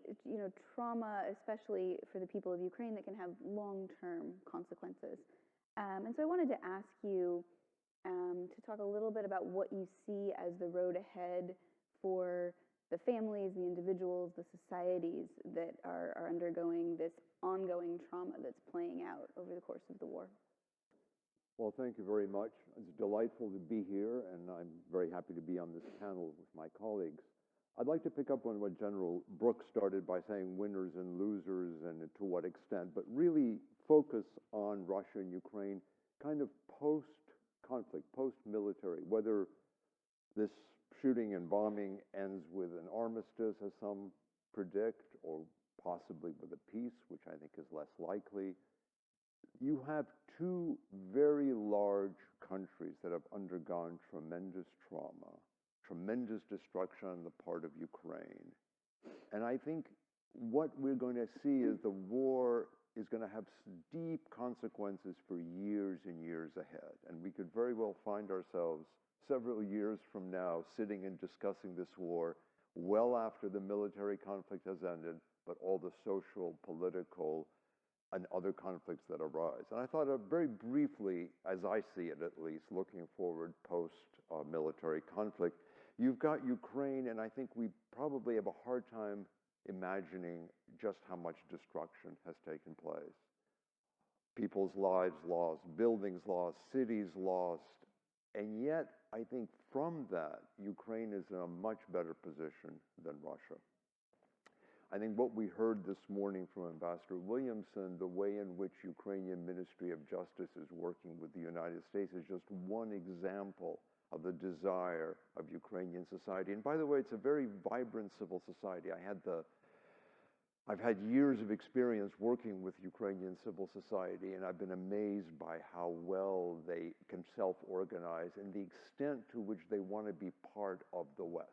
trauma, especially for the people of Ukraine, that can have long-term consequences. And so I wanted to ask you to talk a little bit about what you see as the road ahead for the families, the individuals, the societies that are undergoing this ongoing trauma that's playing out over the course of the war. Well, thank you very much. It's delightful to be here, and I'm very happy to be on this panel with my colleagues. I'd like to pick up on what General Brooks started by saying winners and losers and to what extent, but really focus on Russia and Ukraine kind of post-conflict, post-military, whether this shooting and bombing ends with an armistice, as some predict, or possibly with a peace, which I think is less likely. You have two very large countries that have undergone tremendous trauma, tremendous destruction on the part of Ukraine. And I think what we're going to see is the war is going to have deep consequences for years and years ahead. And we could very well find ourselves several years from now sitting and discussing this war well after the military conflict has ended, but all the social, political, and other conflicts that arise. And I thought very briefly, as I see it at least, looking forward post-military conflict, you've got Ukraine, and I think we probably have a hard time imagining just how much destruction has taken place. People's lives lost, buildings lost, cities lost, and yet I think from that, Ukraine is in a much better position than Russia. I think what we heard this morning from Ambassador Williamson, the way in which Ukrainian Ministry of Justice is working with the United States is just one example of the desire of Ukrainian society. And by the way, it's a very vibrant civil society. I've had years of experience working with Ukrainian civil society, and I've been amazed by how well they can self-organize and the extent to which they want to be part of the West.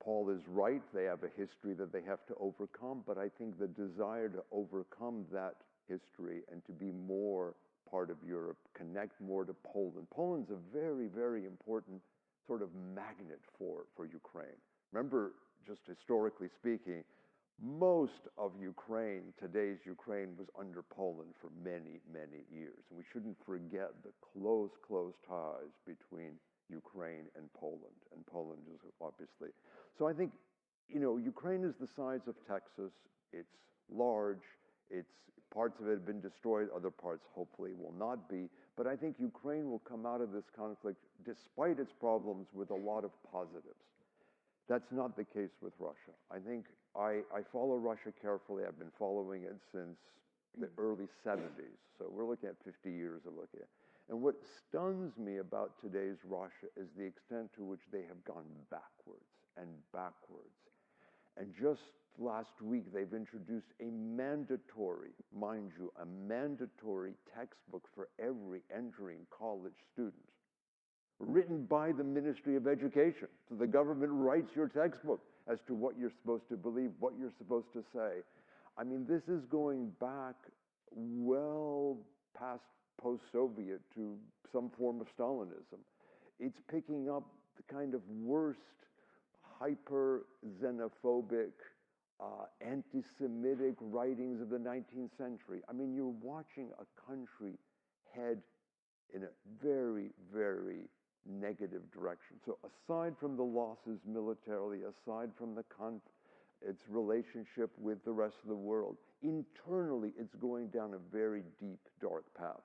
Paul is right, they have a history that they have to overcome, but I think the desire to overcome that history and to be more part of Europe, connect more to Poland. Poland's a very, very important sort of magnet for Ukraine. Remember, just historically speaking, most of Ukraine, today's Ukraine, was under Poland for many, many years. And we shouldn't forget the close, close ties between Ukraine and Poland is obviously. So I think, Ukraine is the size of Texas. It's large. Parts of it have been destroyed. Other parts hopefully will not be. But I think Ukraine will come out of this conflict, despite its problems, with a lot of positives. That's not the case with Russia. I think I follow Russia carefully. I've been following it since the early 70s. So we're looking at 50 years of looking at. And what stuns me about today's Russia is the extent to which they have gone backwards and backwards. And just last week, they've introduced a mandatory, mind you, a mandatory textbook for every entering college student, written by the Ministry of Education. So the government writes your textbook as to what you're supposed to believe, what you're supposed to say. I mean, this is going back well past post-Soviet to some form of Stalinism. It's picking up the kind of worst hyper-xenophobic, anti-Semitic writings of the 19th century. I mean, you're watching a country head in a very, very negative direction. So aside from the losses militarily, aside from its relationship with the rest of the world, internally it's going down a very deep, dark path.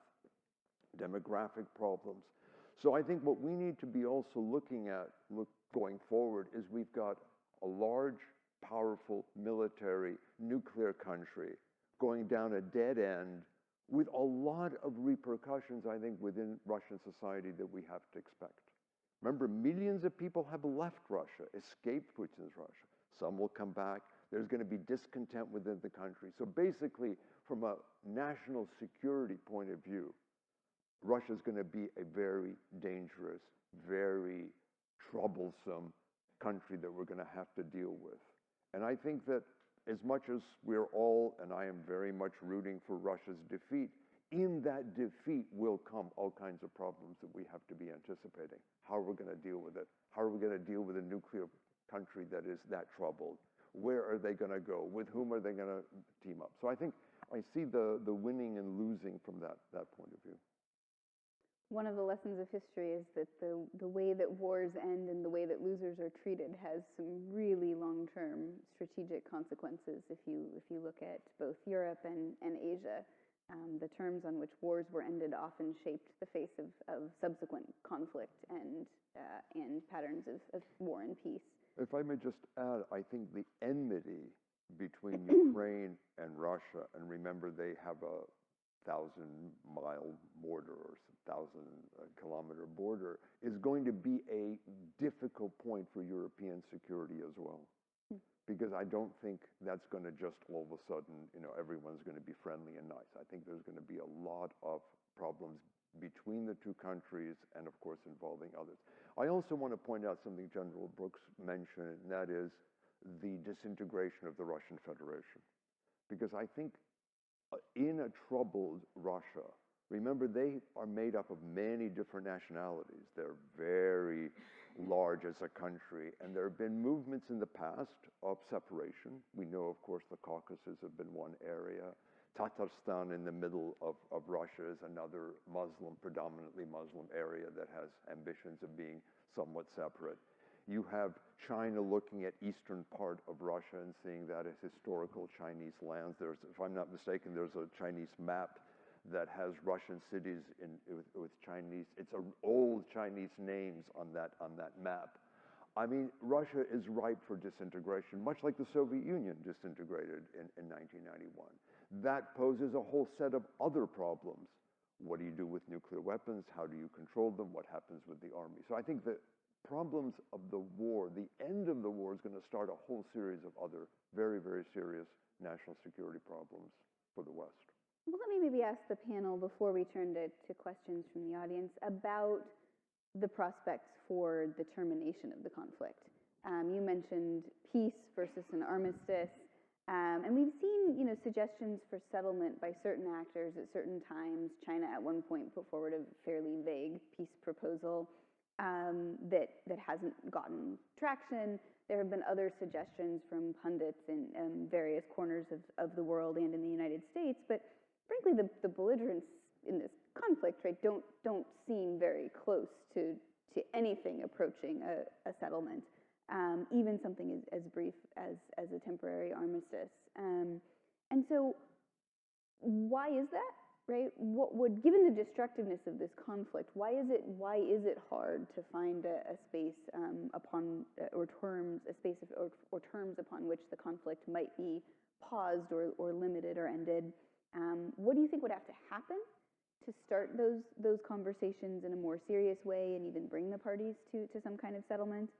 Demographic problems. So I think what we need to be also looking at going forward is we've got a large, powerful military nuclear country going down a dead end with a lot of repercussions, I think, within Russian society that we have to expect. Remember, millions of people have left Russia, escaped Putin's Russia. Some will come back. There's going to be discontent within the country. So basically, from a national security point of view, Russia is going to be a very dangerous, very troublesome country that we're going to have to deal with. And I think that as much as we're all, and I am very much rooting for Russia's defeat, in that defeat will come all kinds of problems that we have to be anticipating. How are we going to deal with it? How are we going to deal with a nuclear country that is that troubled? Where are they going to go? With whom are they going to team up? So I think I see the winning and losing from that point of view. One of the lessons of history is that the way that wars end and the way that losers are treated has some really long-term strategic consequences. If you look at both Europe and Asia, the terms on which wars were ended often shaped the face of subsequent conflict and patterns of war and peace. If I may just add, I think the enmity between Ukraine and Russia, and remember they have a 1,000-mile border or 1,000-kilometer border, is going to be a difficult point for European security as well. Because I don't think that's going to just all of a sudden, everyone's going to be friendly and nice. I think there's going to be a lot of problems between the two countries and, of course, involving others. I also want to point out something General Brooks mentioned, and that is the disintegration of the Russian Federation. Because I think in a troubled Russia, remember they are made up of many different nationalities. They're very large as a country, and there have been movements in the past of separation. We know, of course, the Caucasus have been one area. Tatarstan in the middle of Russia is another predominantly Muslim area that has ambitions of being somewhat separate. You have China looking at eastern part of Russia and seeing that as historical Chinese lands. If I'm not mistaken, there's a Chinese map that has Russian cities with Chinese. It's old Chinese names on that map. I mean, Russia is ripe for disintegration, much like the Soviet Union disintegrated in 1991. That poses a whole set of other problems. What do you do with nuclear weapons? How do you control them? What happens with the army? So I think the problems of the war, the end of the war, is going to start a whole series of other very, very serious national security problems for the West. Well, let me maybe ask the panel before we turn to questions from the audience about the prospects for the termination of the conflict. You mentioned peace versus an armistice, and we've seen, suggestions for settlement by certain actors at certain times. China at one point put forward a fairly vague peace proposal that hasn't gotten traction. There have been other suggestions from pundits in various corners of the world and in the United States, but frankly, the belligerents in this conflict, right, don't seem very close to anything approaching a settlement, even something as brief as a temporary armistice. And so, why is that, right? Given the destructiveness of this conflict, why is it hard to find a space terms upon which the conflict might be paused or limited or ended? What do you think would have to happen to start those conversations in a more serious way and even bring the parties to some kind of settlement?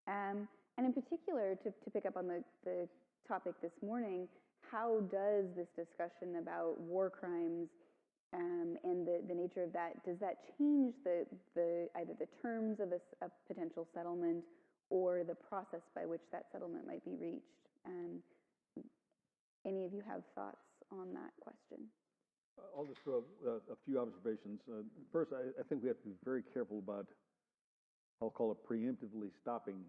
And in particular, to pick up on the topic this morning, how does this discussion about war crimes and the nature of that, does that change either the terms of a potential settlement or the process by which that settlement might be reached? any of you have thoughts on that question? I'll just throw a few observations. First, I think we have to be very careful about, I'll call it preemptively stopping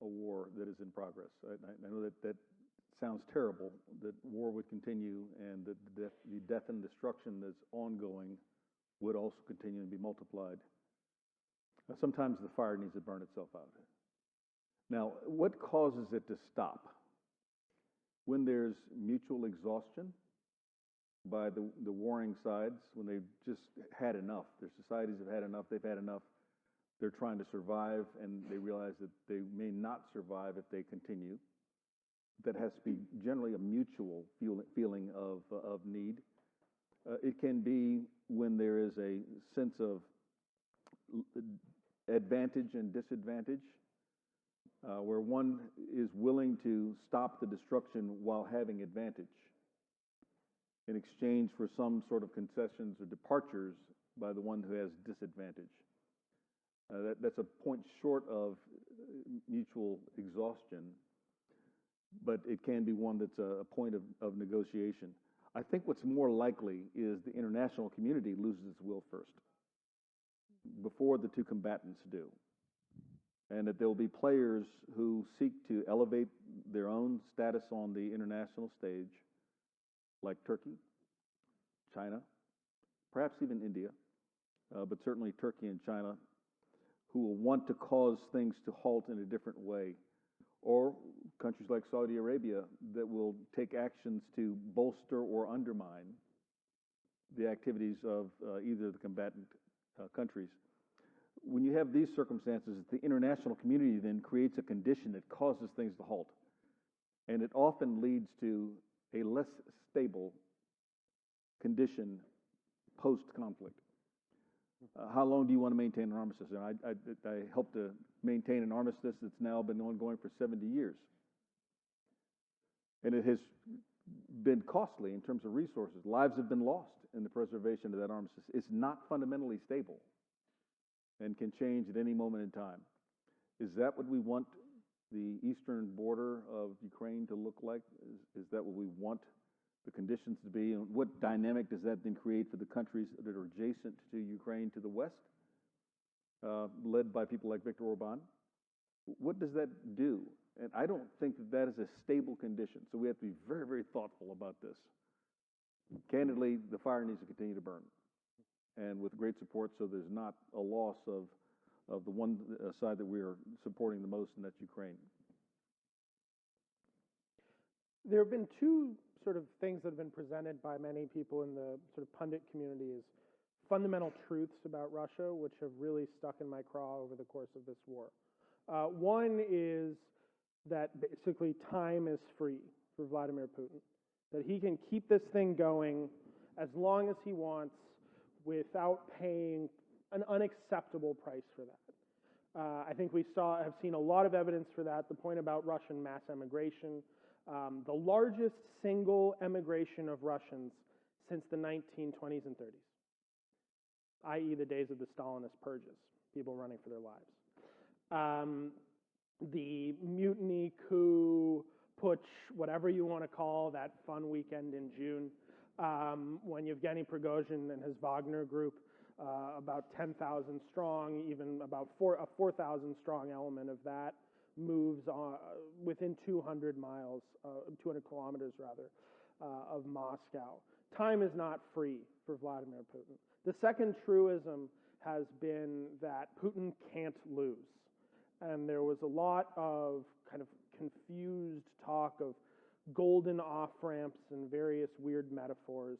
a war that is in progress. I know that sounds terrible, that war would continue and that the death and destruction that's ongoing would also continue and be multiplied. Sometimes the fire needs to burn itself out. Now, what causes it to stop? When there's mutual exhaustion by the warring sides, when they've just had enough, their societies have had enough, they've had enough, they're trying to survive, and they realize that they may not survive if they continue. That has to be generally a mutual feeling of need. It can be when there is a sense of advantage and disadvantage, where one is willing to stop the destruction while having advantage in exchange for some sort of concessions or departures by the one who has disadvantage. That's a point short of mutual exhaustion, but it can be one that's a point of negotiation. I think what's more likely is the international community loses its will first, before the two combatants do. And that there will be players who seek to elevate their own status on the international stage, like Turkey, China, perhaps even India, but certainly Turkey and China, who will want to cause things to halt in a different way. Or countries like Saudi Arabia that will take actions to bolster or undermine the activities of either of the combatant countries. When you have these circumstances, the international community then creates a condition that causes things to halt. And it often leads to a less stable condition post-conflict. How long do you want to maintain an armistice? And I helped to maintain an armistice that's now been ongoing for 70 years. And it has been costly in terms of resources. Lives have been lost in the preservation of that armistice. It's not fundamentally stable and can change at any moment in time. Is that what we want the eastern border of Ukraine to look like? Is that what we want the conditions to be? And what dynamic does that then create for the countries that are adjacent to Ukraine to the west, led by people like Viktor Orban? What does that do? And I don't think that is a stable condition. So we have to be very, very thoughtful about this. Candidly, the fire needs to continue to burn, and with great support, so there's not a loss of the one side that we are supporting the most, and that's Ukraine. There have been two sort of things that have been presented by many people in the sort of pundit community as fundamental truths about Russia, which have really stuck in my craw over the course of this war. One is that basically time is free for Vladimir Putin, that he can keep this thing going as long as he wants without paying an unacceptable price for that. I think have seen a lot of evidence for that. The point about Russian mass emigration, the largest single emigration of Russians since the 1920s and 30s, i.e. the days of the Stalinist purges, people running for their lives. The mutiny, coup, putsch, whatever you want to call that fun weekend in June, when Yevgeny Prigozhin and his Wagner group, about 10,000 strong, even about a 4,000 strong element of that, moves on within 200 kilometers rather, of Moscow. Time is not free for Vladimir Putin. The second truism has been that Putin can't lose. And there was a lot of kind of confused talk of golden off-ramps and various weird metaphors.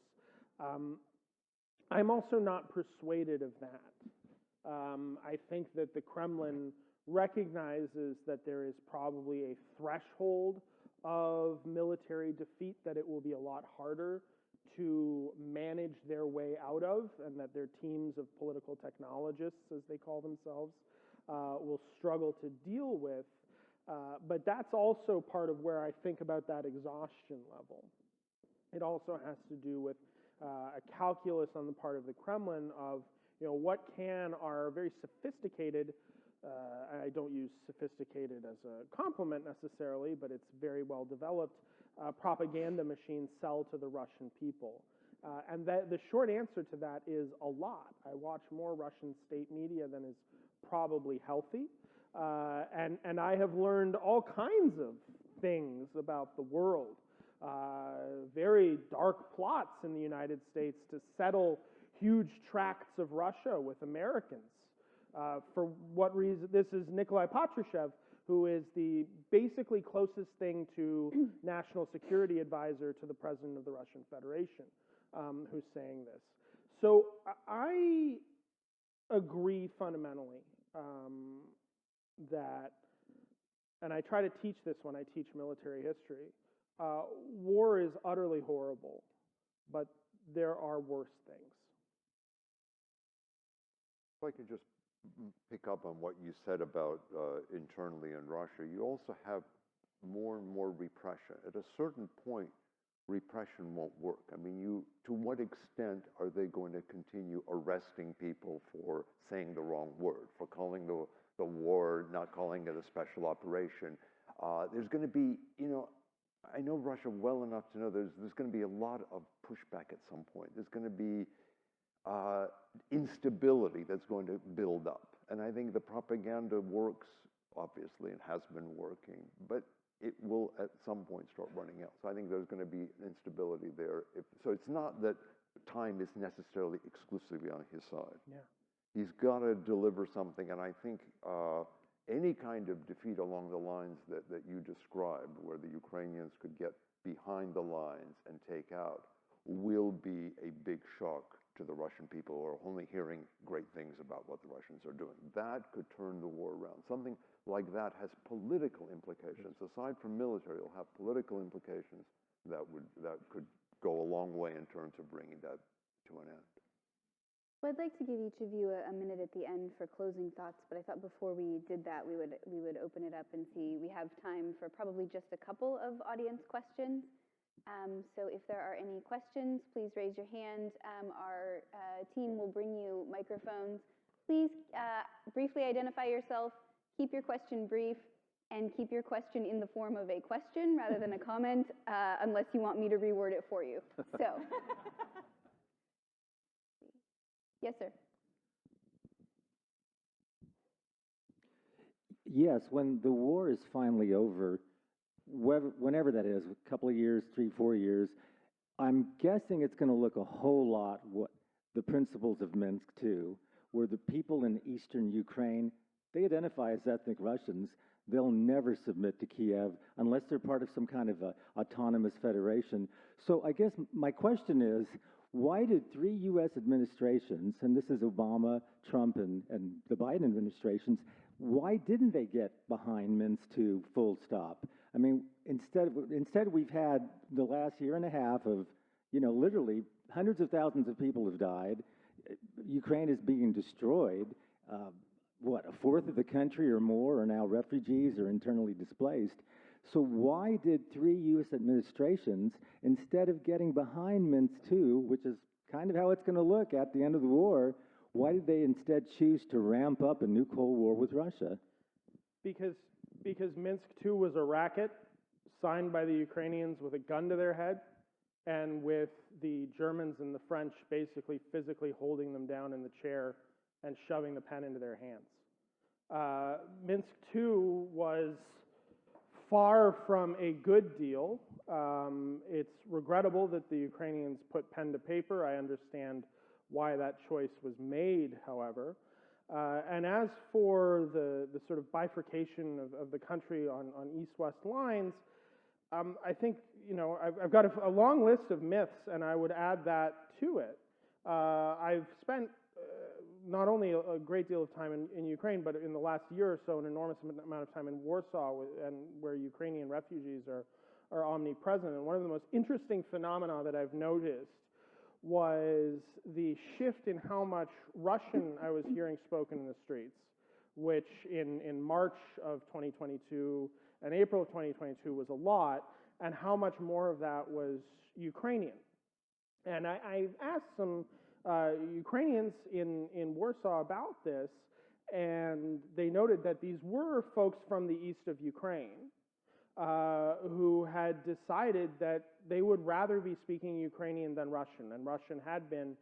I'm also not persuaded of that. I think that the Kremlin recognizes that there is probably a threshold of military defeat that it will be a lot harder to manage their way out of, and that their teams of political technologists, as they call themselves, will struggle to deal with. But that's also part of where I think about that exhaustion level. It also has to do with a calculus on the part of the Kremlin of, what can our very sophisticated, I don't use sophisticated as a compliment necessarily, but it's very well developed, propaganda machine sell to the Russian people? And the short answer to that is a lot. I watch more Russian state media than is probably healthy. And I have learned all kinds of things about the world. Very dark plots in the United States to settle huge tracts of Russia with Americans. For what reason? This is Nikolai Patrushev, who is the basically closest thing to national security advisor to the president of the Russian Federation, who's saying this. So I agree fundamentally that, and I try to teach this when I teach military history, war is utterly horrible, but there are worse things. If I could just pick up on what you said about internally in Russia, you also have more and more repression. At a certain point, repression won't work. I mean, to what extent are they going to continue arresting people for saying the wrong word, for calling the war, not calling it a special operation? There's going to be, I know Russia well enough to know there's going to be a lot of pushback at some point. There's going to be instability that's going to build up. And I think the propaganda works, obviously, and has been working, but it will at some point start running out. So I think there's going to be instability there. So it's not that time is necessarily exclusively on his side. Yeah. He's got to deliver something, and I think any kind of defeat along the lines that you described, where the Ukrainians could get behind the lines and take out, will be a big shock to the Russian people, who are only hearing great things about what the Russians are doing. That could turn the war around. Something like that has political implications. Aside from military, it'll have political implications that could go a long way in terms of bringing that to an end. Well, I'd like to give each of you a minute at the end for closing thoughts, but I thought before we did that, we would open it up and see. We have time for probably just a couple of audience questions. So if there are any questions, please raise your hand. Our team will bring you microphones. Please briefly identify yourself, keep your question brief, and keep your question in the form of a question rather than a comment, unless you want me to reword it for you. So, yes, sir. Yes, when the war is finally over, whenever that is, a couple of years, 3, 4 years, I'm guessing it's going to look a whole lot what the principles of Minsk II, where the people in eastern Ukraine, they identify as ethnic Russians. They'll never submit to Kiev unless they're part of some kind of autonomous federation. So I guess my question is, why did 3 U.S. administrations, and this is Obama, Trump, and the Biden administrations, why didn't they get behind Minsk II full stop? I mean, instead we've had the last year and a half of, literally hundreds of thousands of people have died. Ukraine is being destroyed. A fourth of the country or more are now refugees or internally displaced. So why did 3 U.S. administrations, instead of getting behind Minsk II, which is kind of how it's going to look at the end of the war, why did they instead choose to ramp up a new Cold War with Russia? Because Minsk II was a racket signed by the Ukrainians with a gun to their head, and with the Germans and the French basically physically holding them down in the chair and shoving the pen into their hands. Minsk II was far from a good deal. It's regrettable that the Ukrainians put pen to paper. I understand why that choice was made, however. And as for the sort of bifurcation of the country on east-west lines, I think, I've got a long list of myths, and I would add that to it. I've spent not only a great deal of time in Ukraine, but in the last year or so, an enormous amount of time in Warsaw, and where Ukrainian refugees are omnipresent. And one of the most interesting phenomena that I've noticed was the shift in how much Russian I was hearing spoken in the streets, which in March of 2022 and April of 2022 was a lot, and how much more of that was Ukrainian. And I asked some Ukrainians in Warsaw about this, and they noted that these were folks from the east of Ukraine, who had decided that they would rather be speaking Ukrainian than Russian, and Russian had been,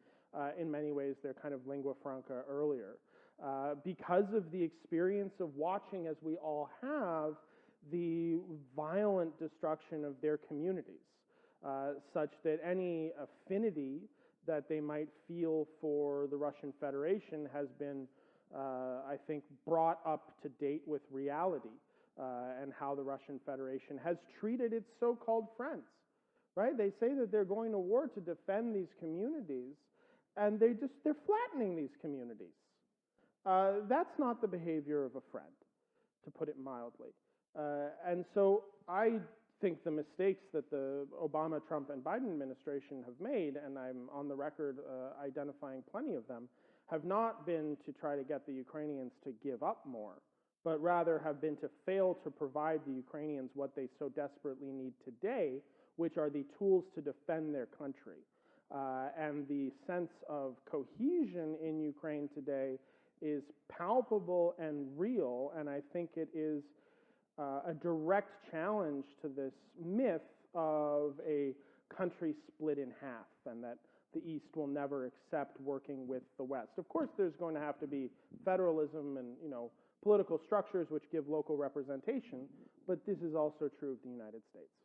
in many ways, their kind of lingua franca earlier. Because of the experience of watching, as we all have, the violent destruction of their communities, such that any affinity that they might feel for the Russian Federation has been, I think, brought up to date with reality, and how the Russian Federation has treated its so-called friends, right? They say that they're going to war to defend these communities, and they're flattening these communities. That's not the behavior of a friend, to put it mildly. And so I think the mistakes that the Obama, Trump, and Biden administration have made, and I'm on the record identifying plenty of them, have not been to try to get the Ukrainians to give up more, but rather have been to fail to provide the Ukrainians what they so desperately need today, which are the tools to defend their country. And the sense of cohesion in Ukraine today is palpable and real, and I think it is a direct challenge to this myth of a country split in half, and that the East will never accept working with the West. Of course, there's going to have to be federalism and, political structures which give local representation, but this is also true of the United States.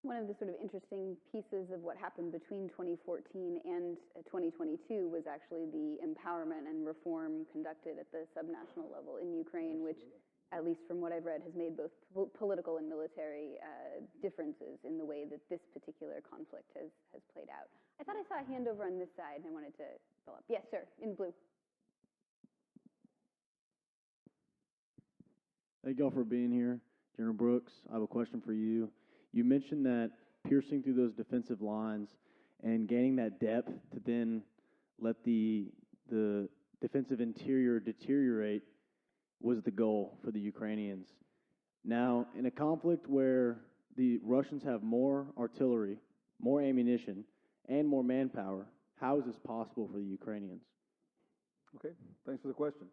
One of the sort of interesting pieces of what happened between 2014 and 2022 was actually the empowerment and reform conducted at the subnational level in Ukraine, which, at least from what I've read, has made both political and military differences in the way that this particular conflict has played out. I thought I saw a hand over on this side, and I wanted to follow up. Yes, sir, in blue. Thank y'all for being here. General Brooks, I have a question for you. You mentioned that piercing through those defensive lines and gaining that depth to then let the defensive interior deteriorate was the goal for the Ukrainians. Now, in a conflict where the Russians have more artillery, more ammunition, and more manpower, how is this possible for the Ukrainians? Okay, thanks for the question.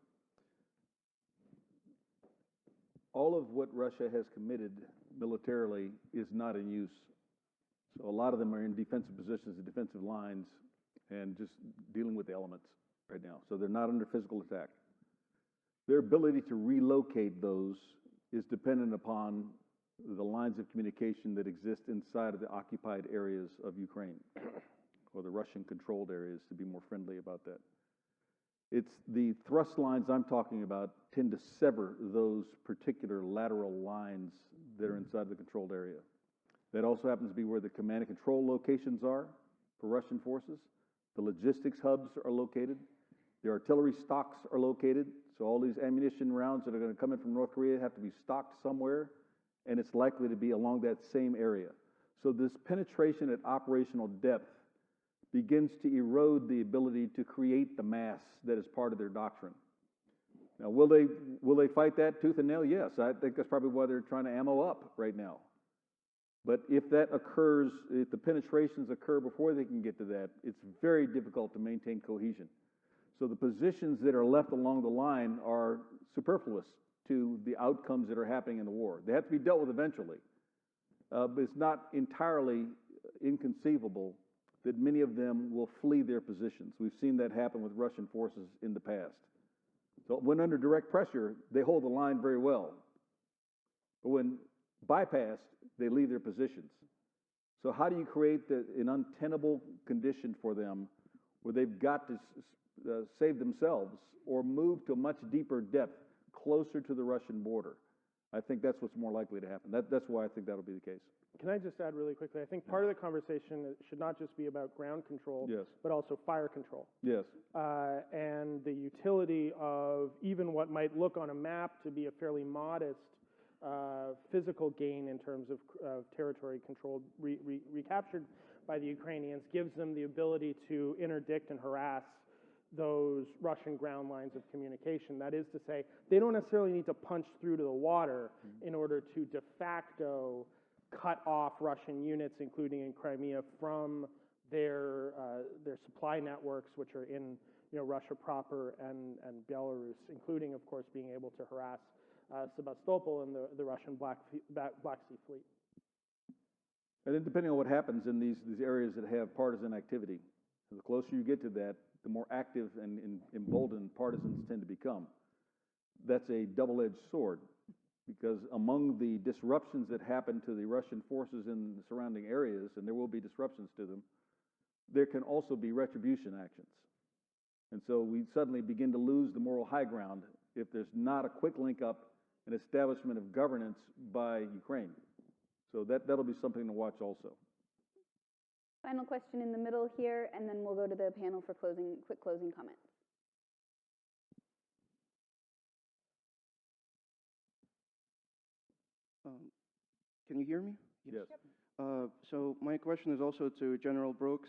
All of what Russia has committed militarily is not in use. So a lot of them are in defensive positions and defensive lines and just dealing with the elements right now. So they're not under physical attack. Their ability to relocate those is dependent upon the lines of communication that exist inside of the occupied areas of Ukraine, or the Russian-controlled areas, to be more friendly about that. It's the thrust lines I'm talking about tend to sever those particular lateral lines that are inside the controlled area. That also happens to be where the command and control locations are for Russian forces. The logistics hubs are located. The artillery stocks are located. So all these ammunition rounds that are going to come in from North Korea have to be stocked somewhere, and it's likely to be along that same area. So this penetration at operational depth begins to erode the ability to create the mass that is part of their doctrine. Now, will they fight that tooth and nail? Yes. I think that's probably why they're trying to ammo up right now. But if that occurs, if the penetrations occur before they can get to that, it's very difficult to maintain cohesion. So the positions that are left along the line are superfluous to the outcomes that are happening in the war. They have to be dealt with eventually. But it's not entirely inconceivable that many of them will flee their positions. We've seen that happen with Russian forces in the past. So when under direct pressure, they hold the line very well. But when bypassed, they leave their positions. So how do you create an untenable condition for them where they've got to save themselves or move to a much deeper depth closer to the Russian border? I think that's what's more likely to happen. That's why I think that'll be the case. Can I just add really quickly? I think part of the conversation should not just be about ground control, Yes. but also fire control. Yes. And the utility of even what might look on a map to be a fairly modest physical gain in terms of territory controlled, recaptured by the Ukrainians, gives them the ability to interdict and harass those Russian ground lines of communication. That is to say, they don't necessarily need to punch through to the water in order to de facto cut off Russian units, including in Crimea, from their supply networks, which are in Russia proper and Belarus, including, of course, being able to harass Sebastopol and the Russian Black Sea Fleet. And then depending on what happens in these areas that have partisan activity, the closer you get to that, the more active and emboldened partisans tend to become. That's a double-edged sword, because among the disruptions that happen to the Russian forces in the surrounding areas, and there will be disruptions to them, there can also be retribution actions. And so we suddenly begin to lose the moral high ground if there's not a quick link up and establishment of governance by Ukraine. So that'll be something to watch also. Final question in the middle here, and then we'll go to the panel for quick closing comments. Can you hear me? Yes. So my question is also to General Brooks,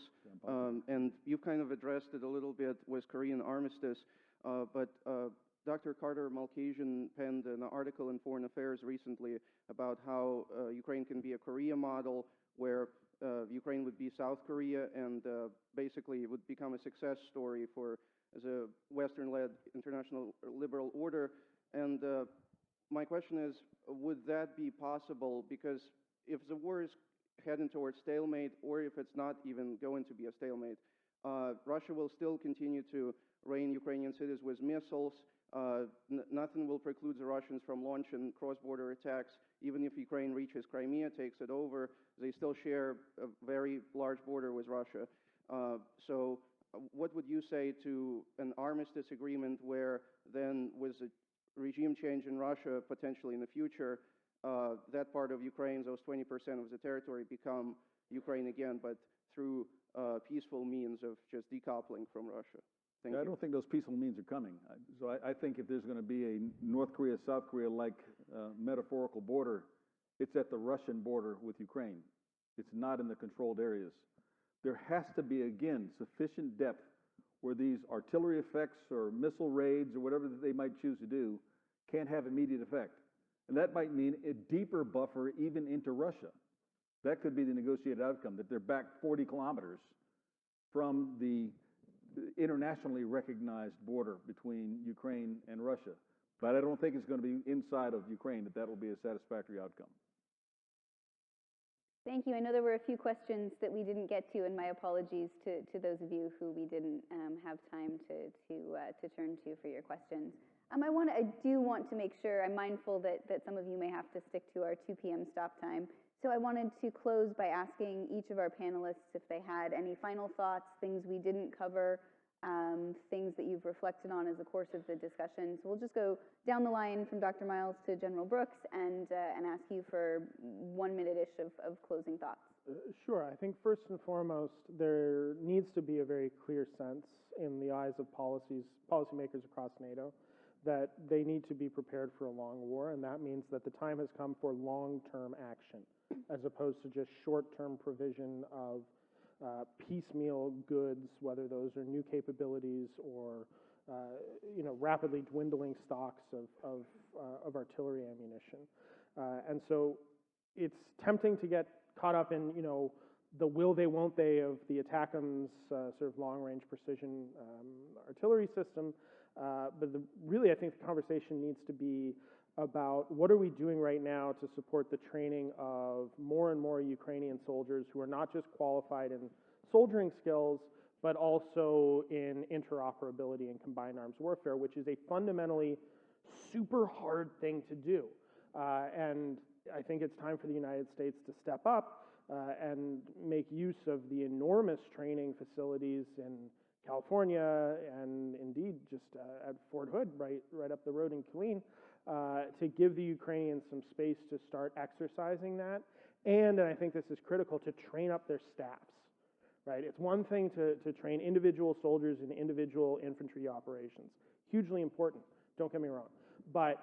and you've kind of addressed it a little bit with Korean armistice, but Dr. Carter Malkasian penned an article in Foreign Affairs recently about how Ukraine can be a Korea model, where Ukraine would be South Korea, and basically it would become a success story as a Western-led international liberal order. And my question is, would that be possible? Because if the war is heading towards stalemate, or if it's not even going to be a stalemate, Russia will still continue to rain Ukrainian cities with missiles. Nothing will preclude the Russians from launching cross-border attacks. Even if Ukraine reaches Crimea, takes it over, they still share a very large border with Russia. So what would you say to an armistice agreement where then, with a regime change in Russia potentially in the future, that part of Ukraine, those 20% of the territory, become Ukraine again, but through peaceful means of just decoupling from Russia? Thank you. I don't think those peaceful means are coming. So I think if there's going to be a North Korea, South Korea-like metaphorical border, it's at the Russian border with Ukraine. It's not in the controlled areas. There has to be, again, sufficient depth where these artillery effects or missile raids or whatever that they might choose to do can't have immediate effect. And that might mean a deeper buffer even into Russia. That could be the negotiated outcome, that they're back 40 kilometers from the internationally recognized border between Ukraine and Russia. But I don't think it's going to be inside of Ukraine that will be a satisfactory outcome. Thank you. I know there were a few questions that we didn't get to, and my apologies to those of you who we didn't have time to turn to for your questions. I do want to make sure, I'm mindful that some of you may have to stick to our 2 p.m. stop time. So I wanted to close by asking each of our panelists if they had any final thoughts, things we didn't cover, things that you've reflected on as the course of the discussion. So we'll just go down the line from Dr. Miles to General Brooks and ask you for 1 minute-ish of closing thoughts. Sure. I think first and foremost, there needs to be a very clear sense in the eyes of policymakers across NATO that they need to be prepared for a long war, and that means that the time has come for long-term action, as opposed to just short-term provision of piecemeal goods, whether those are new capabilities or rapidly dwindling stocks of artillery ammunition. And so it's tempting to get caught up in the will they, won't they of the ATACMS sort of long-range precision artillery system. But really, I think the conversation needs to be about what are we doing right now to support the training of more and more Ukrainian soldiers who are not just qualified in soldiering skills, but also in interoperability and combined arms warfare, which is a fundamentally super hard thing to do. And I think it's time for the United States to step up and make use of the enormous training facilities in California and indeed just at Fort Hood, right up the road in Killeen, to give the Ukrainians some space to start exercising that. And I think this is critical, to train up their staffs, right? It's one thing to train individual soldiers in individual infantry operations. Hugely important, don't get me wrong. But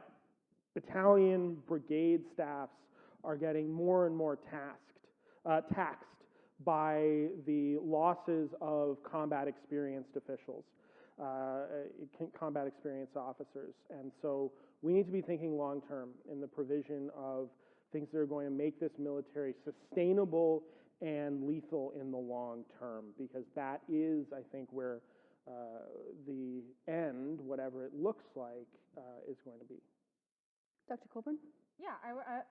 battalion, brigade staffs are getting more and more taxed by the losses of combat experienced officials, combat experienced officers. And so we need to be thinking long-term in the provision of things that are going to make this military sustainable and lethal in the long term, because that is, I think, where the end, whatever it looks like, is going to be. Dr. Colbourn? Yeah,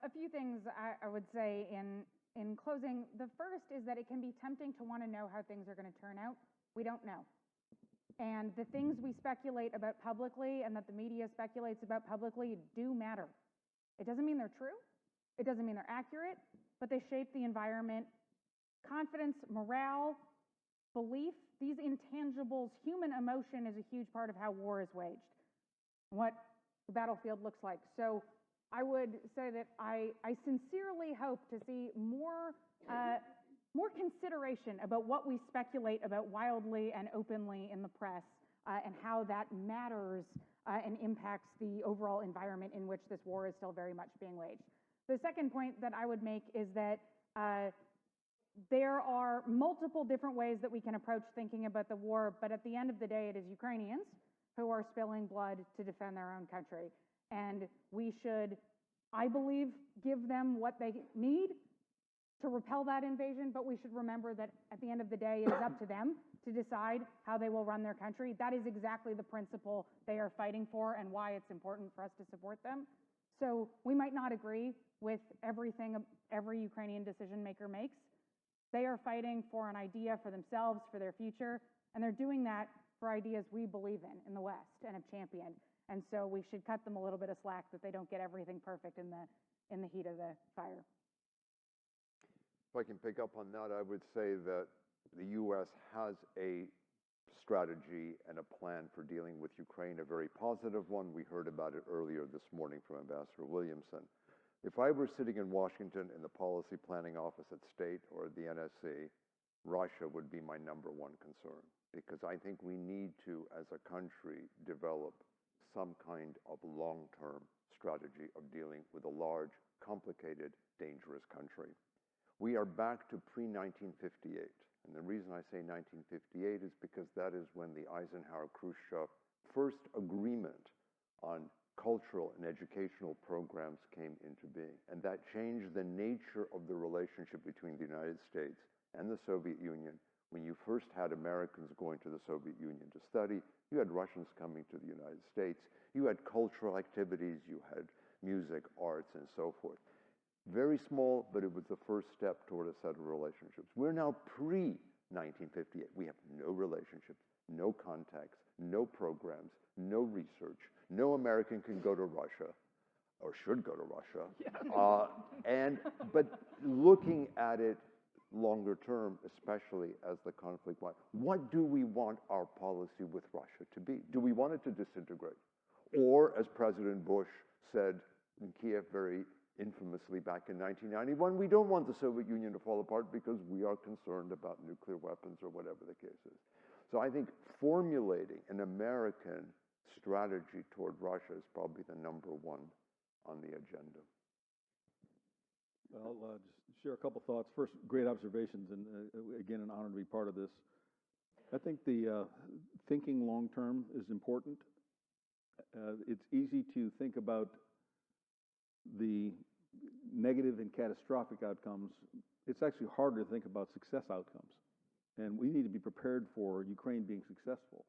a few things I would say in closing. The first is that it can be tempting to want to know how things are going to turn out. We don't know. And the things we speculate about publicly and that the media speculates about publicly do matter. It doesn't mean they're true. It doesn't mean they're accurate, but they shape the environment. Confidence, morale, belief, these intangibles, human emotion is a huge part of how war is waged, what the battlefield looks like. So I would say that I sincerely hope to see more consideration about what we speculate about wildly and openly in the press and how that matters and impacts the overall environment in which this war is still very much being waged. The second point that I would make is that there are multiple different ways that we can approach thinking about the war, but at the end of the day, it is Ukrainians who are spilling blood to defend their own country. And we should, I believe, give them what they need to repel that invasion, but we should remember that at the end of the day, it is up to them to decide how they will run their country. That is exactly the principle they are fighting for and why it's important for us to support them. So we might not agree with everything every Ukrainian decision maker makes. They are fighting for an idea for themselves, for their future, and they're doing that for ideas we believe in the West and have championed. And so we should cut them a little bit of slack that they don't get everything perfect in the heat of the fire. If I can pick up on that, I would say that the U.S. has a strategy and a plan for dealing with Ukraine, a very positive one. We heard about it earlier this morning from Ambassador Williamson. If I were sitting in Washington in the policy planning office at State or the NSC, Russia would be my number one concern, because I think we need to, as a country, develop some kind of long-term strategy of dealing with a large, complicated, dangerous country. We are back to pre-1958. And the reason I say 1958 is because that is when the Eisenhower-Khrushchev first agreement on cultural and educational programs came into being. And that changed the nature of the relationship between the United States and the Soviet Union. When you first had Americans going to the Soviet Union to study, you had Russians coming to the United States. You had cultural activities, you had music, arts, and so forth. Very small, but it was the first step toward a set of relationships. We're now pre-1958. We have no relationships, no contacts, no programs, no research. No American can go to Russia, or should go to Russia. Yeah. But looking at it longer term, especially as the conflict went, what do we want our policy with Russia to be? Do we want it to disintegrate? Or, as President Bush said in Kiev very infamously back in 1991, we don't want the Soviet Union to fall apart because we are concerned about nuclear weapons or whatever the case is. So I think formulating an American strategy toward Russia is probably the number one on the agenda. I'll just share a couple thoughts. First, great observations, and again, an honor to be part of this. I think the thinking long term is important. It's easy to think about the negative and catastrophic outcomes. It's actually harder to think about success outcomes. And we need to be prepared for Ukraine being successful.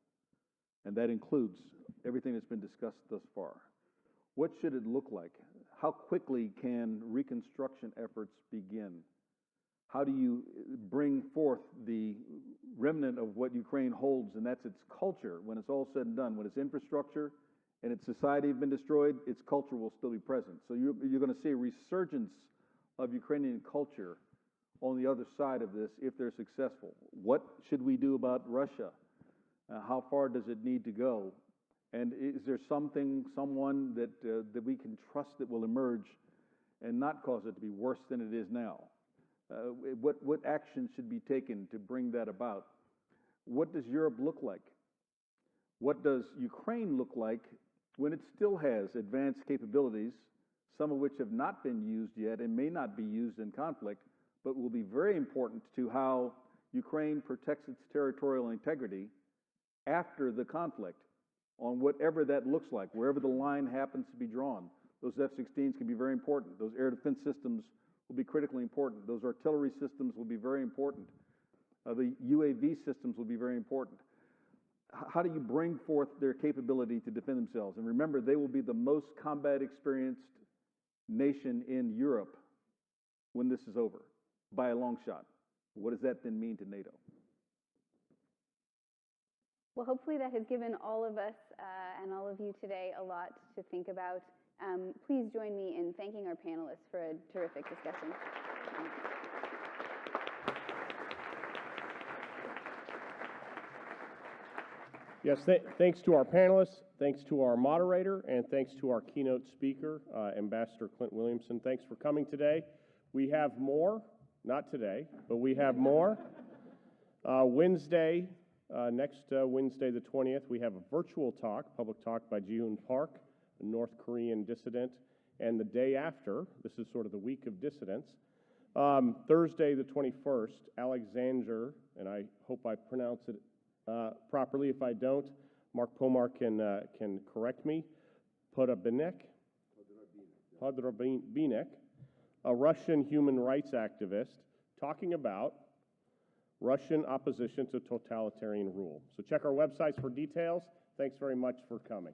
And that includes everything that's been discussed thus far. What should it look like? How quickly can reconstruction efforts begin? How do you bring forth the remnant of what Ukraine holds, and that's its culture, when it's all said and done? When its infrastructure and its society have been destroyed, its culture will still be present. So you're going to see a resurgence of Ukrainian culture on the other side of this if they're successful. What should we do about Russia? How far does it need to go? And is there someone that we can trust that will emerge and not cause it to be worse than it is now? What action should be taken to bring that about? What does Europe look like? What does Ukraine look like when it still has advanced capabilities, some of which have not been used yet and may not be used in conflict, but will be very important to how Ukraine protects its territorial integrity after the conflict, on whatever that looks like, wherever the line happens to be drawn. Those F-16s can be very important. Those air defense systems will be critically important. Those artillery systems will be very important. The UAV systems will be very important. how do you bring forth their capability to defend themselves? And remember, they will be the most combat experienced nation in Europe when this is over, by a long shot. What does that then mean to NATO? Well, hopefully that has given all of us and all of you today a lot to think about. Please join me in thanking our panelists for a terrific discussion. Yes, thanks to our panelists, thanks to our moderator, and thanks to our keynote speaker, Ambassador Clint Williamson. Thanks for coming today. We have more, not today, but we have more. Wednesday, next Wednesday the 20th, we have a virtual talk, public talk by Ji-hoon Park, a North Korean dissident. And the day after, this is sort of the week of dissidents, Thursday the 21st, Alexander, and I hope I pronounce it properly. If I don't, Mark Pomar can correct me. Podrabinek, a Russian human rights activist, talking about Russian opposition to totalitarian rule. So check our websites for details. Thanks very much for coming.